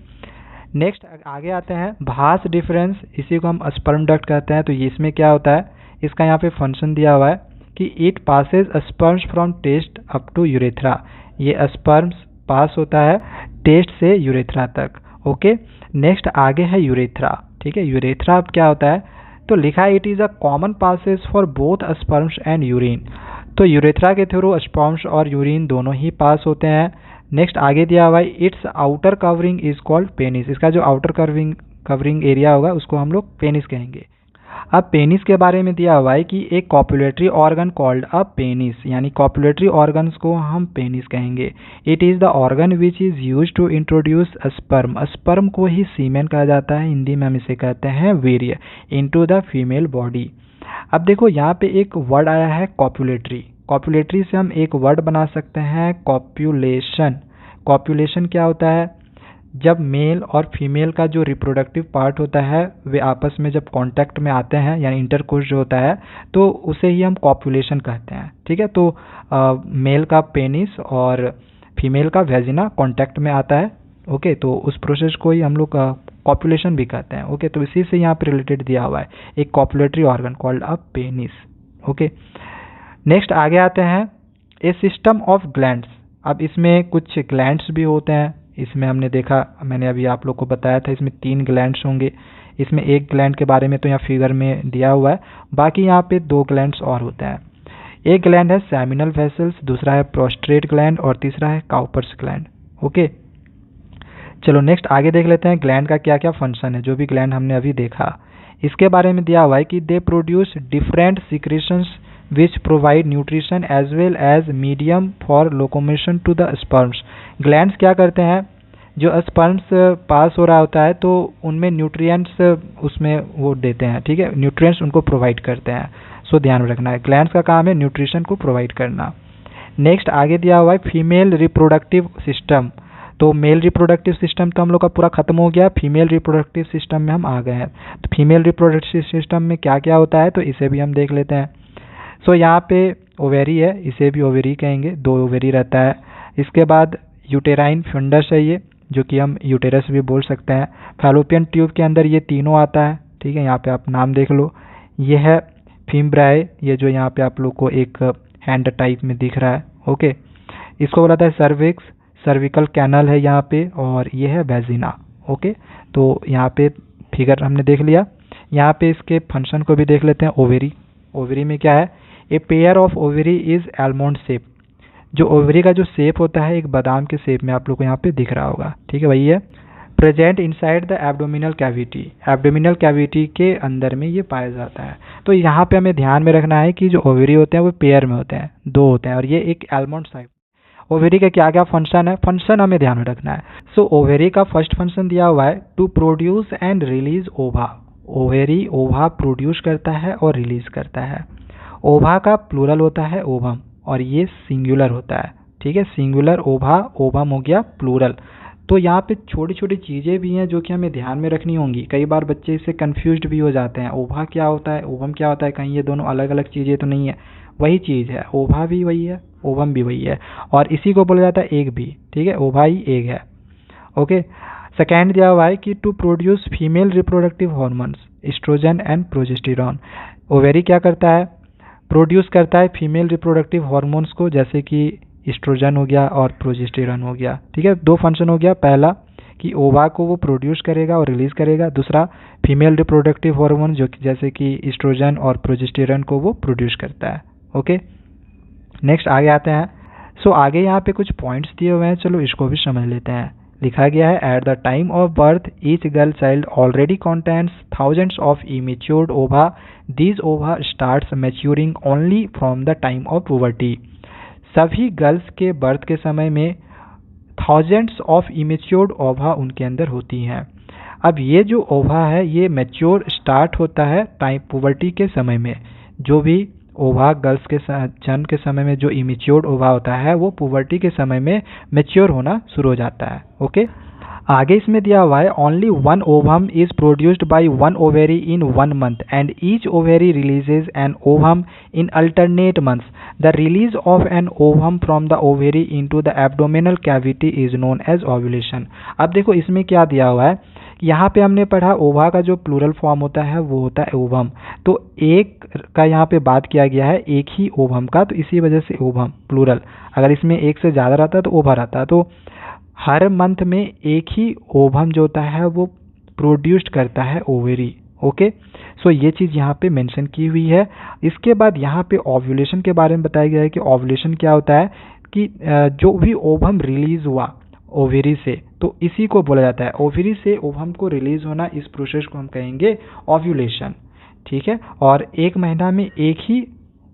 नेक्स्ट आगे आते हैं भास डिफरेंस, इसी को हम स्पर्म डक्ट कहते हैं। तो ये इसमें क्या होता है, इसका यहाँ पे फंक्शन दिया हुआ है कि it passes sperms from testes up to urethra. ये स्पर्म्स पास होता है टेस्ट से यूरेथ्रा तक। ओके, नेक्स्ट आगे है यूरेथ्रा, ठीक है। यूरेथ्रा अब क्या होता है, तो लिखा है it is a common passage for both sperms and urine. तो यूरेथ्रा के थ्रू स्पर्म्स और यूरिन दोनों ही पास होते हैं। नेक्स्ट आगे दिया हुआ है it's outer covering is called penis. इसका जो आउटर कवरिंग एरिया होगा उसको हम लोग पेनिस कहेंगे। अब पेनिस के बारे में दिया हुआ है कि एक copulatory organ called a penis, यानी कॉपुलेटरी ऑर्गन्स को हम पेनिस कहेंगे। It is the organ which is use to introduce sperm. Sperm को ही सीमेन कहा जाता है, हिंदी में हम इसे कहते हैं वीर्य, इनटू द फीमेल बॉडी। अब देखो यहाँ पे एक वर्ड आया है कॉपुलेटरी। कॉपुलेटरी से हम एक वर्ड बना सकते हैं कॉप्यूलेशन। कॉप्यूलेशन क्या होता है, जब मेल और फीमेल का जो रिप्रोडक्टिव पार्ट होता है वे आपस में जब कांटेक्ट में आते हैं, यानी इंटरकोर्स जो होता है, तो उसे ही हम कॉप्यूलेशन कहते हैं, ठीक है। तो मेल का पेनिस और फीमेल का वेजिना कांटेक्ट में आता है। ओके, तो उस प्रोसेस को ही हम लोग कॉप्यूलेशन भी कहते हैं। ओके, तो इसी से यहाँ पे रिलेटेड दिया हुआ है एक copulatory organ called a penis. Okay, next आगे आते हैं ए सिस्टम ऑफ ग्लैंड्स। अब इसमें कुछ ग्लैंड्स भी होते हैं, इसमें हमने देखा, मैंने अभी आप लोग को बताया था इसमें 3 ग्लैंड्स होंगे। इसमें एक ग्लैंड के बारे में तो यहाँ फिगर में दिया हुआ है, बाकी यहाँ पे 2 ग्लैंड्स और होते हैं। एक ग्लैंड है सेमिनल वेसल्स, दूसरा है प्रोस्टेट ग्लैंड और तीसरा है काउपर्स ग्लैंड। ओके, चलो नेक्स्ट आगे देख लेते हैं ग्लैंड का क्या क्या फंक्शन है। जो भी ग्लैंड हमने अभी देखा इसके बारे में दिया हुआ है कि they produce different secretions which provide nutrition as well as medium for locomotion to the sperms। Glands क्या करते हैं, जो स्पर्म्स पास हो रहा होता है तो उनमें न्यूट्रिएंट्स उसमें वो देते हैं, ठीक है, न्यूट्रिएंट्स उनको प्रोवाइड करते हैं। सो ध्यान रखना है, ग्लैंड्स का काम है न्यूट्रिशन को प्रोवाइड करना। नेक्स्ट आगे दिया हुआ है फीमेल रिप्रोडक्टिव सिस्टम। तो मेल रिप्रोडक्टिव सिस्टम तो हम लोग का पूरा खत्म हो गया, फीमेल रिप्रोडक्टिव सिस्टम में हम आ गए हैं। तो फीमेल रिप्रोडक्टिव सिस्टम में क्या क्या होता है तो इसे भी हम देख लेते हैं। सो यहाँ पे ओवेरी है, इसे भी ओवेरी कहेंगे, 2 ओवेरी रहता है। इसके बाद यूटेराइन फंडस है ये, जो कि हम यूटेरस भी बोल सकते हैं। फैलोपियन ट्यूब के अंदर ये तीनों आता है, ठीक है, यहाँ पे आप नाम देख लो। ये है फिम्ब्राई, ये जो यहाँ पे आप लोग को एक हैंड टाइप में दिख रहा है। ओके, इसको बोला था सर्विक्स, सर्विकल कैनल है यहाँ पे, और ये है वेजिना। ओके, तो यहाँ पे फिगर हमने देख लिया। यहाँ पे इसके फंक्शन को भी देख लेते हैं। ओवेरी, ओवेरी में क्या है, a pair of ovary is almond shape. जो ओवेरी का जो शेप होता है एक बादाम के शेप में आप लोग को यहाँ पे दिख रहा होगा, ठीक है, वही है। Present inside the abdominal cavity, abdominal cavity के अंदर में ये पाया जाता है। तो यहाँ पे हमें ध्यान में रखना है कि जो ओवेरी होते हैं वो पेयर में होते हैं, 2 होते हैं, और ये एक आलमंड शेप। ओवेरी का क्या क्या फंक्शन है, फंक्शन हमें ध्यान में रखना है। सो ओवेरी का फर्स्ट फंक्शन दिया हुआ है टू प्रोड्यूस एंड रिलीज ओवा। ओवेरी ओवा प्रोड्यूस करता है और रिलीज करता है। ओवा का प्लूरल होता है ओवम, और ये सिंगुलर होता है, ठीक है, सिंगुलर ओवा, ओवम हो गया प्लूरल। तो यहाँ पे छोटी छोटी चीज़ें भी हैं जो कि हमें ध्यान में रखनी होंगी। कई बार बच्चे इससे कंफ्यूज्ड भी हो जाते हैं, ओवा क्या होता है, ओवम क्या होता है, कहीं ये दोनों अलग अलग चीज़ें तो नहीं है, वही चीज़ है, ओवा भी वही है, ओवम भी वही है, और इसी को बोला जाता है एग भी, ठीक है, ओवा ही एग है। ओके, सेकेंड दिया हुआ है कि to produce female reproductive hormones estrogen and progesterone. Ovary क्या करता है, प्रोड्यूस करता है फीमेल रिप्रोडक्टिव हॉर्मोन्स को, जैसे कि एस्ट्रोजन हो गया और प्रोजेस्टेरॉन हो गया, ठीक है। 2 फंक्शन हो गया, पहला कि ओवा को वो प्रोड्यूस करेगा और रिलीज करेगा, दूसरा फीमेल रिप्रोडक्टिव हार्मोन जो कि जैसे कि एस्ट्रोजन और प्रोजेस्टेरॉन को वो प्रोड्यूस करता है। ओके, नेक्स्ट आगे आते हैं। सो आगे यहाँ पे कुछ पॉइंट्स दिए हुए हैं, चलो इसको भी समझ लेते हैं। लिखा गया है at the time of birth each girl child already contains thousands of immatured ओवा। दीज ओवा starts maturing only from the time of puberty. सभी गर्ल्स के बर्थ के समय में थाउजेंड्स ऑफ इमेच्योर्ड ओवा उनके अंदर होती हैं। अब ये जो ओवा है ये मैच्योर स्टार्ट होता है टाइम पुबर्टी के समय में। जो भी ओवा गर्ल्स के जन्म के समय में जो इमेच्योर्ड ओवा होता है वो पुबर्टी के समय में मैच्योर होना शुरू हो जाता है। ओके, आगे इसमें दिया हुआ है only 1 ovum is produced by 1 ovary in 1 month and each ovary releases an ovum in alternate months. The release of an ovum from the ovary into the abdominal cavity is known as ovulation. अब देखो इसमें क्या दिया हुआ है, यहाँ पे हमने पढ़ा ओवा का जो प्लूरल फॉर्म होता है वो होता है ओवम, तो एक का यहाँ पे बात किया गया है एक ही ओवम का, तो इसी वजह से ओवम प्लूरल। अगर इसमें एक से ज़्यादा रहता है तो ओवा रहता है। तो हर मंथ में एक ही ओवम जो होता है वो प्रोड्यूस्ड करता है ओवेरी। ओके, सो ये चीज़ यहाँ पे मेंशन की हुई है। इसके बाद यहाँ पे ओव्यूलेशन के बारे में बताया गया है कि ओव्यूलेशन क्या होता है कि जो भी ओवम रिलीज हुआ ओवेरी से तो इसी को बोला जाता है, ओवेरी से ओवम को रिलीज होना, इस प्रोसेस को हम कहेंगे ओव्यूलेशन। ठीक है, और 1 महीना में एक ही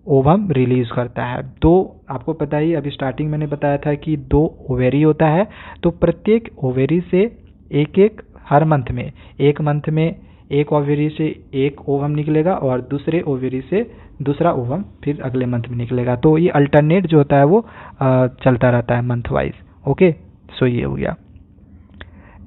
ओवम रिलीज करता है। तो आपको पता ही अभी स्टार्टिंग मैंने बताया था कि 2 ओवेरी होता है, तो प्रत्येक ओवेरी से एक एक हर मंथ में, एक मंथ में एक ओवेरी से एक ओवम निकलेगा और दूसरे ओवेरी से दूसरा ओवम फिर अगले मंथ में निकलेगा। तो ये अल्टरनेट जो होता है वो चलता रहता है मंथ वाइज। ओके, सो ये हो गया।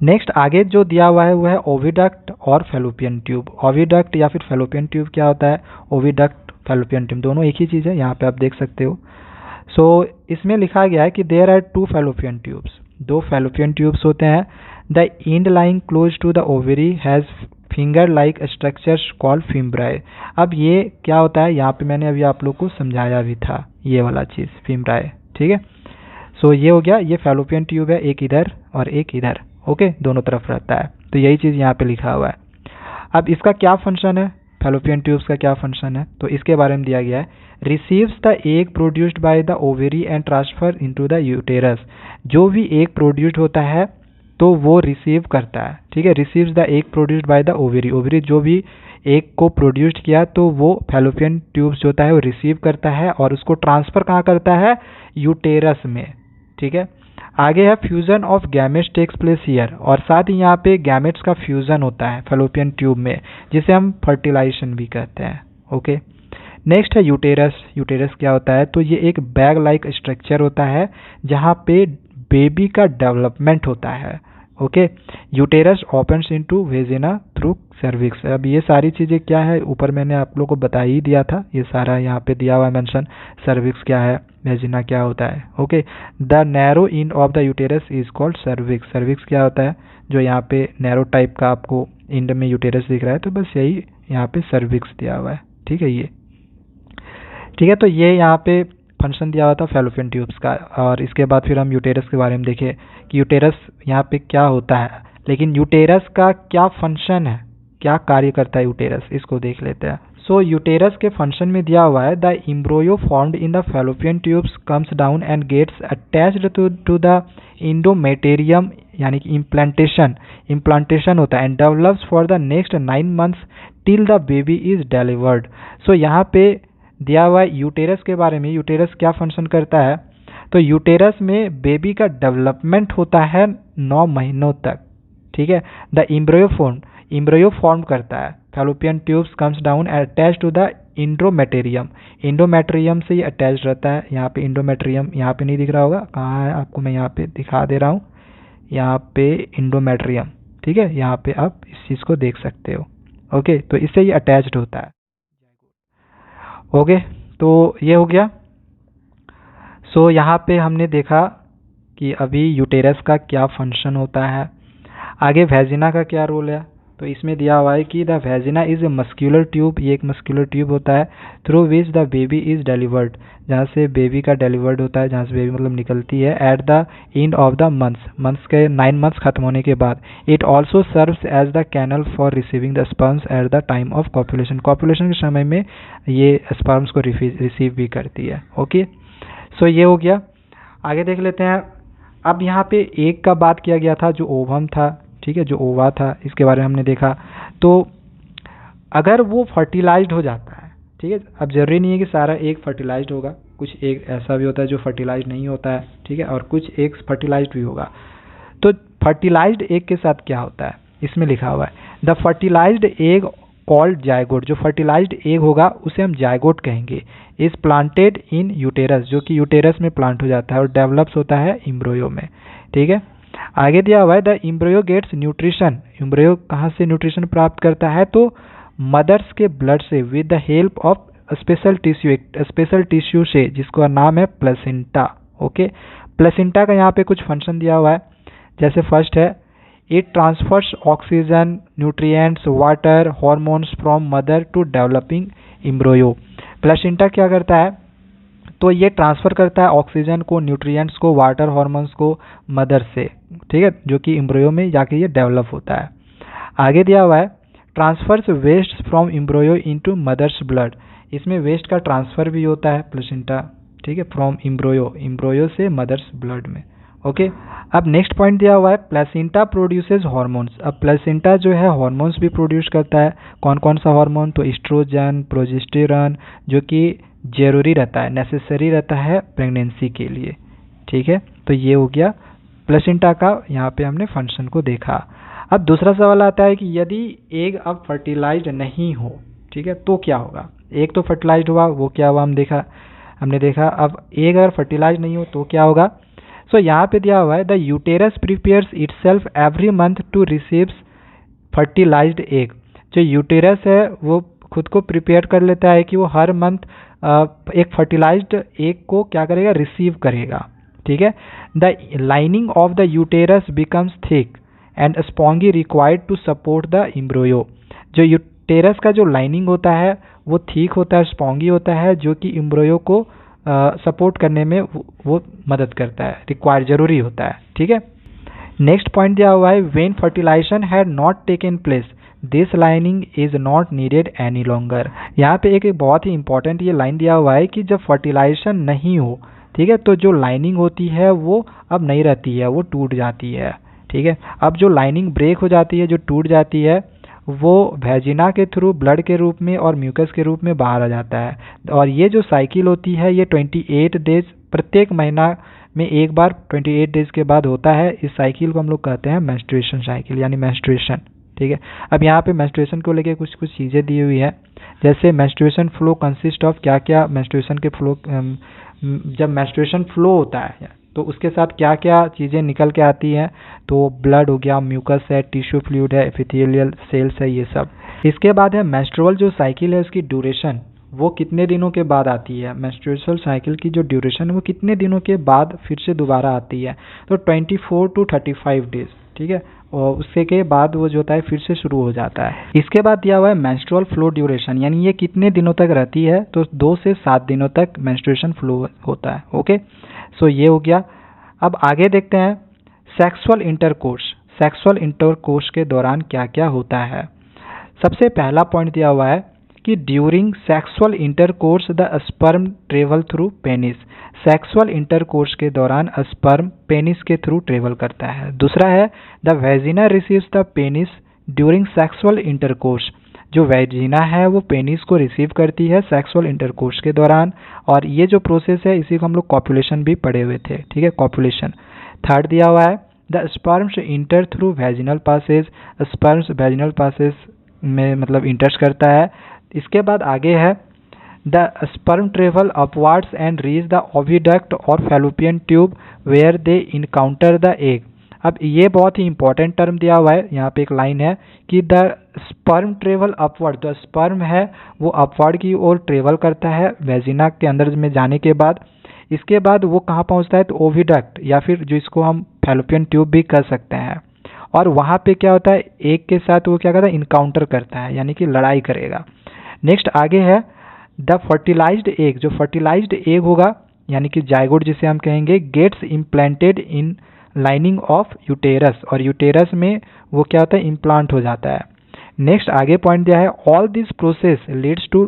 नेक्स्ट आगे जो दिया हुआ है वो है oviduct or fallopian tube. Oviduct या फिर फैलोपियन ट्यूब क्या होता है, ओविडक्ट फैलोपियन ट्यूब दोनों एक ही चीज़ है, यहाँ पे आप देख सकते हो। सो इसमें लिखा गया है कि there are 2 fallopian tubes, 2 fallopian tubes होते हैं। The end lying close to the ovary has finger like structures called fimbriae. अब ये क्या होता है, यहाँ पे मैंने अभी आप लोग को समझाया भी था ये वाला चीज़ फिम्ब्राई। ठीक है, सो ये हो गया, ये फैलोपियन ट्यूब है, एक इधर और एक इधर, ओके, दोनों तरफ रहता है। तो यही चीज़ यहाँ पे लिखा हुआ है। अब इसका क्या फंक्शन है, फैलोपियन ट्यूब्स का क्या फंक्शन है, तो इसके बारे में दिया गया है। Receives the egg produced by the ovary and transfer into the uterus. जो भी एग प्रोड्यूस्ड होता है तो वो रिसीव करता है, ठीक है। Receives the egg produced by the ovary, ovary जो भी एग को प्रोड्यूस्ड किया तो वो फैलोपियन ट्यूब्स जो होता है वो रिसीव करता है और उसको ट्रांसफर कहाँ करता है, यूटेरस में, ठीक है। आगे है fusion of gametes takes place here, और साथ ही यहाँ पे गैमेट्स का फ्यूजन होता है फैलोपियन ट्यूब में, जिसे हम फर्टिलाइजेशन भी कहते हैं, ओके। नेक्स्ट है यूटेरस। यूटेरस क्या होता है, तो ये एक बैग लाइक स्ट्रक्चर होता है जहाँ पे बेबी का डेवलपमेंट होता है, okay. Uterus opens into vagina through cervix. अब ये सारी चीज़ें क्या है, ऊपर मैंने आप लोगों को बता ही दिया था, ये सारा यहाँ पे दिया हुआ है मेंशन। सर्विक्स क्या है, वेजिना क्या होता है, okay. The narrow and of the uterus is called cervix. Cervix क्या होता है, जो यहाँ पे नैरो टाइप का आपको एंड में यूटेरस दिख रहा है, तो बस यही यहाँ पे सर्विक्स दिया हुआ है, ठीक है। ये ठीक है, तो ये यहाँ पे फंक्शन दिया हुआ था फैलोपियन ट्यूब्स का। और इसके बाद फिर हम यूटेरस के बारे में देखें कि यूटेरस यहाँ पे क्या होता है, लेकिन यूटेरस का क्या फंक्शन है, क्या कार्य करता है यूटेरस, इसको देख लेते हैं। सो यूटेरस के फंक्शन में दिया हुआ है, the embryo formed in the fallopian tubes comes down and gets attached to the endometrium, यानी कि इम्प्लांटेशन होता है, and develops for the next 9 months till the baby is delivered. So यहाँ पे दिया हुआ है यूटेरस के बारे में, यूटेरस क्या फंक्शन करता है, तो यूटेरस में बेबी का डेवलपमेंट होता है 9 महीनों तक, ठीक है। द एम्ब्रियो फॉर्म करता है, fallopian tubes comes down attach to the endometrium, endometrium से ही अटैच रहता है। यहाँ पे इंडोमेटेरियम यहाँ पे नहीं दिख रहा होगा, कहाँ है आपको मैं यहाँ पे दिखा दे रहा हूँ, यहाँ पे इंडोमेटेरियम, ठीक है, यहाँ पे आप इस चीज़ को देख सकते हो, ओके। तो इससे ही अटैच्ड होता है, ओके। तो ये हो गया। सो यहाँ पे हमने देखा कि अभी यूटेरस का क्या फंक्शन होता है। आगे वेजिना का क्या रोल है, तो इसमें दिया हुआ है कि the vagina is a muscular tube, ये एक मस्क्यूलर ट्यूब होता है, through which the baby is delivered, जहाँ से बेबी का डिलीवर्ड होता है, जहाँ से बेबी मतलब निकलती है, at the end of the months के 9 months खत्म होने के बाद। It also serves as the canal for receiving the sperms at the time of copulation, copulation के समय में ये स्पर्म्स को रिसीव भी करती है, ओके। सो ये हो गया। आगे देख लेते हैं। अब यहाँ पे एक का बात किया गया था जो ओवम था, ठीक है, जो ओवा था, इसके बारे में हमने देखा। तो अगर वो फर्टिलाइज्ड हो जाता है, ठीक है, अब जरूरी नहीं है कि सारा एग फर्टिलाइज्ड होगा, कुछ एग ऐसा भी होता है जो फर्टिलाइज्ड नहीं होता है, ठीक है, और कुछ एग फर्टिलाइज्ड भी होगा। तो फर्टिलाइज्ड एग के साथ क्या होता है, इसमें लिखा हुआ है, the fertilized egg called zygote, जो फर्टिलाइज्ड एग होगा उसे हम जायगोट कहेंगे, इज प्लांटेड इन यूटेरस, जो कि यूटेरस में प्लांट हो जाता है और डेवलप्स होता है एम्ब्रियो में, ठीक है। आगे दिया हुआ है, the embryo gets nutrition, embryo कहाँ से न्यूट्रिशन प्राप्त करता है, तो मदर्स के ब्लड से, with the help of special tissue से, जिसका नाम है प्लेसेंटा, ओके। प्लेसेंटा का यहाँ पे कुछ फंक्शन दिया हुआ है, जैसे फर्स्ट है, it transfers oxygen, nutrients, water, hormones from mother to developing embryo. Placenta क्या करता है, तो ये ट्रांसफ़र करता है ऑक्सीजन को, न्यूट्रिएंट्स को, वाटर हॉर्मोन्स को मदर से, ठीक है, जो कि एम्ब्रियो में जाके ये डेवलप होता है। आगे दिया हुआ है, transfers waste from embryo into mother's blood, इसमें वेस्ट का ट्रांसफ़र भी होता है प्लेसेंटा, ठीक है, फ्रॉम एम्ब्रियो से मदर्स ब्लड में, ओके। अब नेक्स्ट पॉइंट दिया हुआ है, प्लेसेंटा प्रोड्यूसेस हार्मोन्स। अब प्लेसेंटा जो है हार्मोन्स भी प्रोड्यूस करता है, कौन कौन सा हार्मोन, तो एस्ट्रोजन, प्रोजेस्टेरॉन, जो कि जरूरी रहता है, नेसेसरी रहता है प्रेगनेंसी के लिए, ठीक है। तो ये हो गया प्लेसेंटा का, यहाँ पे हमने फंक्शन को देखा। अब दूसरा सवाल आता है कि यदि एग अब फर्टिलाइज्ड नहीं हो, ठीक है, तो क्या होगा। एग तो फर्टिलाइज्ड हुआ, वो क्या हुआ हमने देखा। अब एग अगर फर्टिलाइज नहीं हो तो क्या होगा। सो यहाँ पे दिया हुआ है, the uterus prepares itself every month to receives fertilized egg, जो यूटेरस है वो खुद को प्रिपेयर कर लेता है कि वो हर मंथ एक फर्टिलाइज्ड एग को क्या करेगा, रिसीव करेगा, ठीक है। The lining of the uterus becomes thick and spongy required to support the embryo, जो यूटेरस का जो लाइनिंग होता है वो थिक होता है, स्पॉन्गी होता है, जो कि एम्ब्रियो को सपोर्ट करने में वो मदद करता है, जरूरी होता है। ठीक है, नेक्स्ट पॉइंट दिया हुआ है, when fertilization had not taken place this lining is not needed any longer. यहाँ पे एक बहुत ही इंपॉर्टेंट ये लाइन दिया हुआ है कि जब फर्टिलाइजेशन नहीं हो, ठीक है, तो जो लाइनिंग होती है वो अब नहीं रहती है, वो टूट जाती है। ठीक है, अब जो लाइनिंग ब्रेक हो जाती है, जो टूट जाती है, वो वेजिना के थ्रू ब्लड के रूप में और म्यूकस के रूप में बाहर आ जाता है। और ये जो साइकिल होती है ये 28 डेज, प्रत्येक महीना में एक बार 28 डेज के बाद होता है। इस साइकिल को हम लोग कहते हैं मेंस्ट्रुएशन साइकिल, यानी मेंस्ट्रुएशन। ठीक है, अब यहाँ पे मेंस्ट्रुएशन को लेके कुछ कुछ चीज़ें दी हुई है, जैसे मेंस्ट्रुएशन फ्लो कंसिस्ट ऑफ, क्या क्या मेंस्ट्रुएशन के फ्लो, जब मेंस्ट्रुएशन फ्लो होता है तो उसके साथ क्या क्या चीज़ें निकल के आती हैं, तो ब्लड हो गया, म्यूकस है, टिश्यू फ्लूइड है, एपिथेलियल सेल्स है, ये सब। इसके बाद है मेंस्ट्रुअल जो साइकिल है उसकी ड्यूरेशन, वो कितने दिनों के बाद आती है। मेंस्ट्रुअल साइकिल की जो ड्यूरेशन है वो कितने दिनों के बाद फिर से दोबारा आती है, तो 24 to 35 डेज। ठीक है, और उससे के बाद वो जो होता है फिर से शुरू हो जाता है। इसके बाद दिया हुआ है मेंस्ट्रुअल फ्लो ड्यूरेशन, यानी ये कितने दिनों तक रहती है, तो 2 से 7 दिनों तक मेंस्ट्रुएशन फ्लो होता है। ओके, सो ये हो गया। अब आगे देखते हैं सेक्सुअल इंटरकोर्स। सेक्सुअल इंटरकोर्स के दौरान क्या क्या होता है। सबसे पहला पॉइंट दिया हुआ है कि during sexual intercourse the sperm travel through penis. Sexual intercourse के दौरान स्पर्म पेनिस के थ्रू ट्रेवल करता है। दूसरा है the vagina receives the penis during sexual intercourse. जो वेजिना है वो पेनिस को रिसीव करती है सेक्सुअल इंटरकोर्स के दौरान, और ये जो प्रोसेस है इसी को हम लोग कॉपुलेशन भी पढ़े हुए थे। ठीक है, कॉपुलेशन। थर्ड दिया हुआ है the sperms enter through vaginal passage. Sperms vaginal passage में मतलब इंटर्स करता है। इसके बाद आगे है the sperm travel upwards and reach the oviduct or fallopian tube where they encounter the egg. अब ये बहुत ही इंपॉर्टेंट टर्म दिया हुआ है, यहाँ पे एक लाइन है कि the sperm travel upward. The sperm है वो अपवर्ड की ओर ट्रेवल करता है वेजिना के अंदर में जाने के बाद। इसके बाद वो कहाँ पहुँचता है, तो ओविडक्ट, या फिर जो इसको हम फैलोपियन ट्यूब भी कर सकते हैं। और वहाँ पे क्या होता है, एग के साथ वो क्या करता है, इनकाउंटर करता है, यानी कि लड़ाई करेगा। नेक्स्ट आगे है द फर्टिलाइज्ड एग। जो फर्टिलाइज्ड एग होगा, यानी कि जायगोट जिसे हम कहेंगे, gets implanted in lining of uterus, और यूटेरस में वो क्या होता है, इम्प्लांट हो जाता है। नेक्स्ट आगे पॉइंट दिया है all this process leads to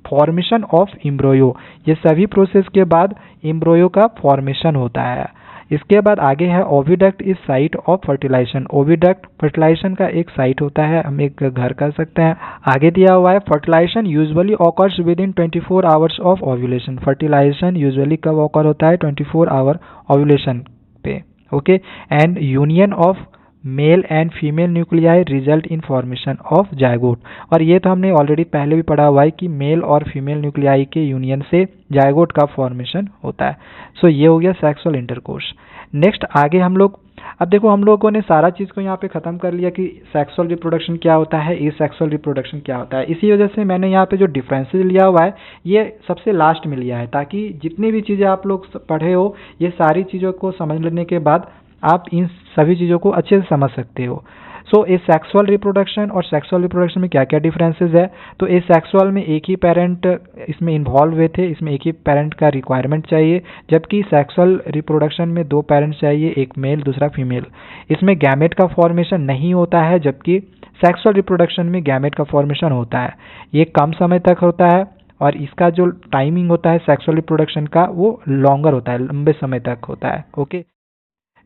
formation of embryo. ये सभी प्रोसेस के बाद एम्ब्रियो का फॉर्मेशन होता है। इसके बाद आगे है oviduct is site of fertilisation. Oviduct fertilisation का एक साइट होता है, हम एक घर कर सकते हैं। आगे दिया हुआ है fertilisation usually occurs within 24 hours of ovulation. Fertilisation usually कब ऑकर होता है, 24 आवर ओव्यूलेशन पे। Okay, and union of male and female nuclei result in formation of zygote. और ये तो हमने ऑलरेडी पहले भी पढ़ा हुआ है कि मेल और फीमेल न्यूक्लियाई के यूनियन से जायगोट का फॉर्मेशन होता है। सो ये हो गया सेक्सुअल इंटरकोर्स। नेक्स्ट आगे हम लोग, अब देखो हम लोगों ने सारा चीज़ को यहाँ पे ख़त्म कर लिया कि सेक्सुअल रिप्रोडक्शन क्या होता है, एसेक्सुअल रिप्रोडक्शन क्या होता है। इसी वजह से मैंने यहाँ पे जो डिफरेंसेस लिया हुआ है ये सबसे लास्ट में लिया है, ताकि जितनी भी चीज़ें आप लोग पढ़े हो ये सारी चीज़ों को समझ लेने के बाद आप इन सभी चीज़ों को अच्छे से समझ सकते हो। सो एसेक्सुअल रिप्रोडक्शन और सेक्सुअल रिप्रोडक्शन में क्या क्या डिफरेंसेस है, तो एसेक्सुअल में एक ही पेरेंट इसमें इन्वॉल्व हुए थे, इसमें एक ही पेरेंट का रिक्वायरमेंट चाहिए, जबकि सेक्सुअल रिप्रोडक्शन में 2 पेरेंट्स चाहिए, एक मेल दूसरा फीमेल। इसमें गैमेट का फॉर्मेशन नहीं होता है, जबकि सेक्सुअल रिप्रोडक्शन में गैमेट का फॉर्मेशन होता है। ये कम समय तक होता है, और इसका जो टाइमिंग होता है सेक्सुअल रिप्रोडक्शन का वो लॉन्गर होता है, लंबे समय तक होता है। ओके,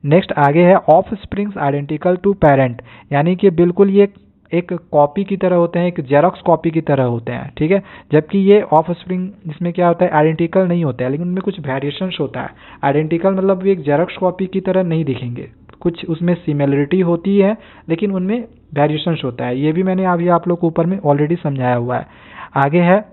नेक्स्ट आगे है offsprings identical to parent, यानी कि बिल्कुल ये एक कॉपी की तरह होते हैं, एक जेरोक्स कॉपी की तरह होते हैं। ठीक है, जबकि ये ऑफ स्प्रिंग इसमें क्या होता है, आइडेंटिकल नहीं होता है, लेकिन उनमें कुछ वेरिएशंस होता है। आइडेंटिकल मतलब एक जेरोक्स कॉपी की तरह नहीं दिखेंगे, कुछ उसमें सिमिलरिटी होती है लेकिन उनमें वेरिएशंस होता है। ये भी मैंने अभी आप लोग को ऊपर में ऑलरेडी समझाया हुआ है। आगे है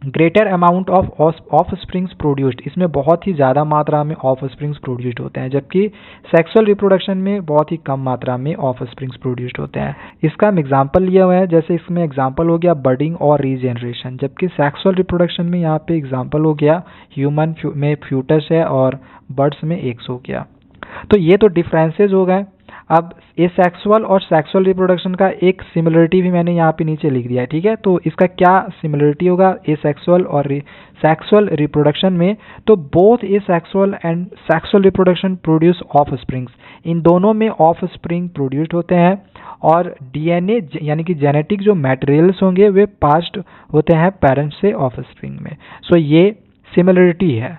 greater amount of springs produced. इसमें बहुत ही ज़्यादा मात्रा में ऑफ स्प्रिंग्स प्रोड्यूस्ड होते हैं, जबकि सेक्सुअल रिप्रोडक्शन में बहुत ही कम मात्रा में ऑफ स्प्रिंग्स प्रोड्यूस्ड होते हैं। इसका हम एग्जांपल लिया हुआ है, जैसे इसमें एग्जांपल हो गया बर्डिंग और रीजनरेशन, जबकि सेक्सुअल रिप्रोडक्शन में यहाँ पे एग्जांपल हो गया ह्यूमन में फ्यूटस है और बर्ड्स में एग्स हो गया। तो ये तो डिफरेंसेस हो गए। अब एसेक्सुअल और सेक्सुअल रिप्रोडक्शन का एक सिमिलरिटी भी मैंने यहाँ पे नीचे लिख दिया है, ठीक है। तो इसका क्या सिमिलरिटी होगा एसेक्सुअल और सेक्सुअल रिप्रोडक्शन में, तो both asexual and sexual reproduction produce offsprings, इन दोनों में ऑफस्प्रिंग प्रोड्यूस्ड होते हैं और डीएनए यानी कि जेनेटिक जो मटेरियल्स होंगे वे पास्ड होते हैं पेरेंट्स से ऑफस्प्रिंग में। सो ये सिमिलरिटी है।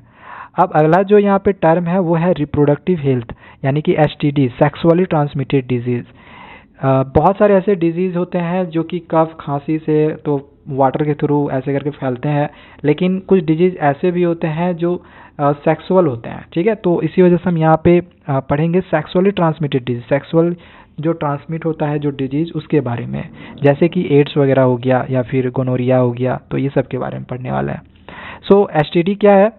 अब अगला जो यहाँ पे टर्म है वो है रिप्रोडक्टिव हेल्थ यानी कि एसटीडी, सेक्सुअली ट्रांसमिटेड डिजीज। बहुत सारे ऐसे डिजीज होते हैं जो कि कफ खांसी से तो वाटर के थ्रू ऐसे करके फैलते हैं, लेकिन कुछ डिजीज ऐसे भी होते हैं जो सेक्सुअल होते हैं, ठीक है। तो इसी वजह से हम यहाँ पे पढ़ेंगे सेक्सुअली ट्रांसमिटेड डिजीज, सेक्सुअल जो ट्रांसमिट होता है जो डिजीज उसके बारे में, जैसे कि एड्स वगैरह हो गया या फिर गोनोरिया हो गया, तो ये सब के बारे में पढ़ने वाला है। सो एसटीडी क्या है?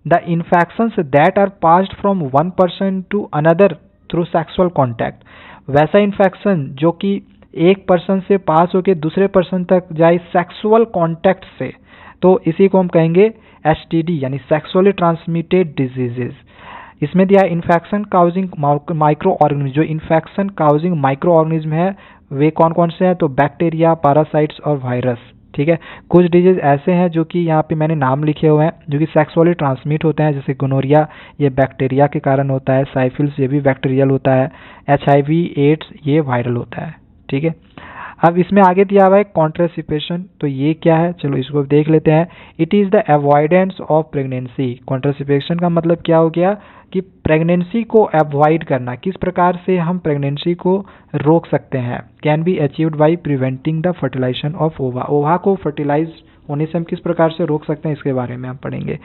The infections that are passed from one person to another through sexual contact, वैसा इन्फेक्शन जो कि एक पर्सन से पास होकर दूसरे पर्सन तक जाए सेक्सुअल कॉन्टैक्ट से, तो इसी को हम कहेंगे एसटीडी यानी सेक्सुअली ट्रांसमिटेड डिजीजेज। इसमें दिया इन्फेक्शन काउजिंग माइक्रो ऑर्गेनिज्म, जो इन्फेक्शन काउजिंग माइक्रो ऑर्गेनिज्म है वे कौन कौन से हैं? तो बैक्टीरिया, पैरासाइट्स और वायरस, ठीक है। कुछ डिजीज ऐसे हैं जो कि यहाँ पे मैंने नाम लिखे हुए हैं जो कि सेक्सुअली ट्रांसमिट होते हैं, जैसे गोनोरिया ये बैक्टीरिया के कारण होता है, साइफिल्स ये भी बैक्टीरियल होता है, एचआईवी एड्स ये वायरल होता है, ठीक है। अब इसमें आगे दिया हुआ है कॉन्ट्रासेप्शन, तो ये क्या है चलो इसको देख लेते हैं। It is the avoidance of pregnancy. Contraception का मतलब क्या हो गया कि प्रेगनेंसी को अवॉइड करना, किस प्रकार से हम प्रेगनेंसी को रोक सकते हैं। Can be achieved by preventing the fertilisation of ova, ova को फर्टिलाइज होने से हम किस प्रकार से रोक सकते हैं इसके बारे में हम पढ़ेंगे।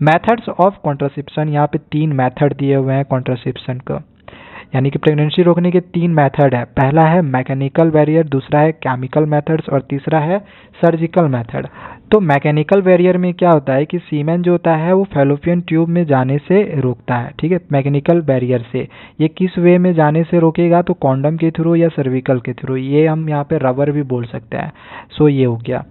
मेथड्स ऑफ कॉन्ट्रासेप्शन, यहाँ पे 3 मेथड दिए हुए हैं कॉन्ट्रासेप्शन का, यानी कि प्रेगनेंसी रोकने के 3 मेथड है। पहला है मैकेनिकल बैरियर, दूसरा है केमिकल मेथड्स और तीसरा है सर्जिकल मेथड। तो मैकेनिकल बैरियर में क्या होता है कि सीमेन जो होता है वो फैलोपियन ट्यूब में जाने से रोकता है, ठीक है। मैकेनिकल बैरियर से ये किस वे में जाने से रोकेगा? तो कॉन्डम के थ्रू या सर्विकल के थ्रू, ये हम यहाँ पे रबर भी बोल सकते हैं। सो ये हो गया।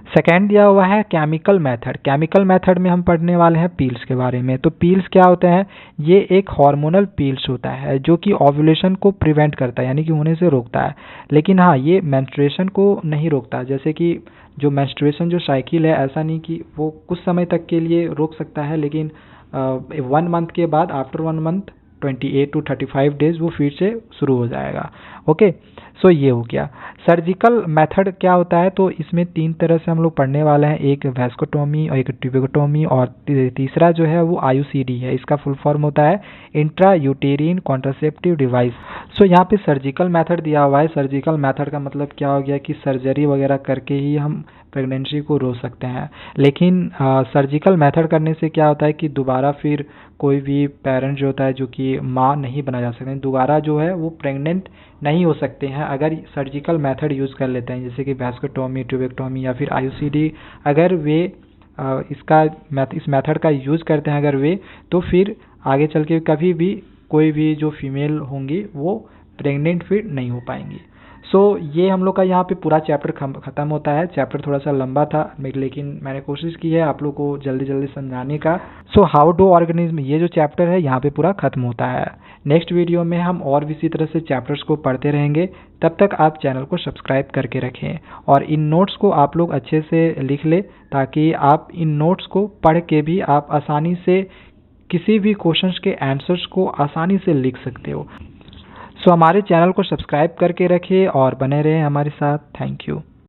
सेकेंड दिया हुआ है केमिकल मेथड। केमिकल मेथड में हम पढ़ने वाले हैं पील्स के बारे में। तो पील्स क्या होते हैं? ये एक हार्मोनल पील्स होता है जो कि ओव्यूलेशन को प्रिवेंट करता है यानी कि होने से रोकता है, लेकिन हाँ ये मेंस्ट्रुएशन को नहीं रोकता। जैसे कि जो मेंस्ट्रुएशन जो साइकिल है, ऐसा नहीं कि वो कुछ समय तक के लिए रोक सकता है, लेकिन 1 मंथ के बाद आफ्टर 1 मंथ 28 to 35 डेज वो फिर से शुरू हो जाएगा। ओके, सो ये हो गया। सर्जिकल मेथड क्या होता है? तो इसमें 3 तरह से हम लोग पढ़ने वाले हैं, एक वैस्कोटोमी और एक ट्यूबेक्टोमी और तीसरा जो है वो आईयूसीडी है। इसका फुल फॉर्म होता है इंट्रा यूटेरिन कॉन्ट्रासेप्टिव डिवाइस। सो यहाँ पे सर्जिकल मेथड दिया हुआ है। सर्जिकल मेथड का मतलब क्या हो गया कि सर्जरी वगैरह करके ही हम प्रेगनेंसी को रोक सकते हैं, लेकिन सर्जिकल मेथड करने से क्या होता है कि दोबारा फिर कोई भी पेरेंट जो होता है जो कि माँ नहीं बना जा सकते, दोबारा जो है वो प्रेग्नेंट नहीं हो सकते हैं अगर सर्जिकल मेथड यूज़ कर लेते हैं, जैसे कि वैस्कोटोमी, ट्यूबेक्टोमी या फिर आईयूसीडी। अगर वे इस मेथड का यूज़ करते हैं अगर वे, तो फिर आगे चल के कभी भी कोई भी जो फीमेल होंगी वो प्रेग्नेंट फिर नहीं हो पाएंगी। सो ये हम लोग का यहाँ पे पूरा चैप्टर ख़त्म होता है। चैप्टर थोड़ा सा लंबा था लेकिन मैंने कोशिश की है आप लोग को जल्दी जल्दी समझाने का। सो हाउ डू ऑर्गेनिज्म, ये जो चैप्टर है यहाँ पे पूरा खत्म होता है। नेक्स्ट वीडियो में हम और भी इसी तरह से चैप्टर्स को पढ़ते रहेंगे। तब तक आप चैनल को सब्सक्राइब करके रखें और इन नोट्स को आप लोग अच्छे से लिख लें, ताकि आप इन नोट्स को पढ़ के भी आप आसानी से किसी भी क्वेश्चंस के आंसर्स को आसानी से लिख सकते हो। सो हमारे चैनल को सब्सक्राइब करके रखिए और बने रहें हमारे साथ। Thank you.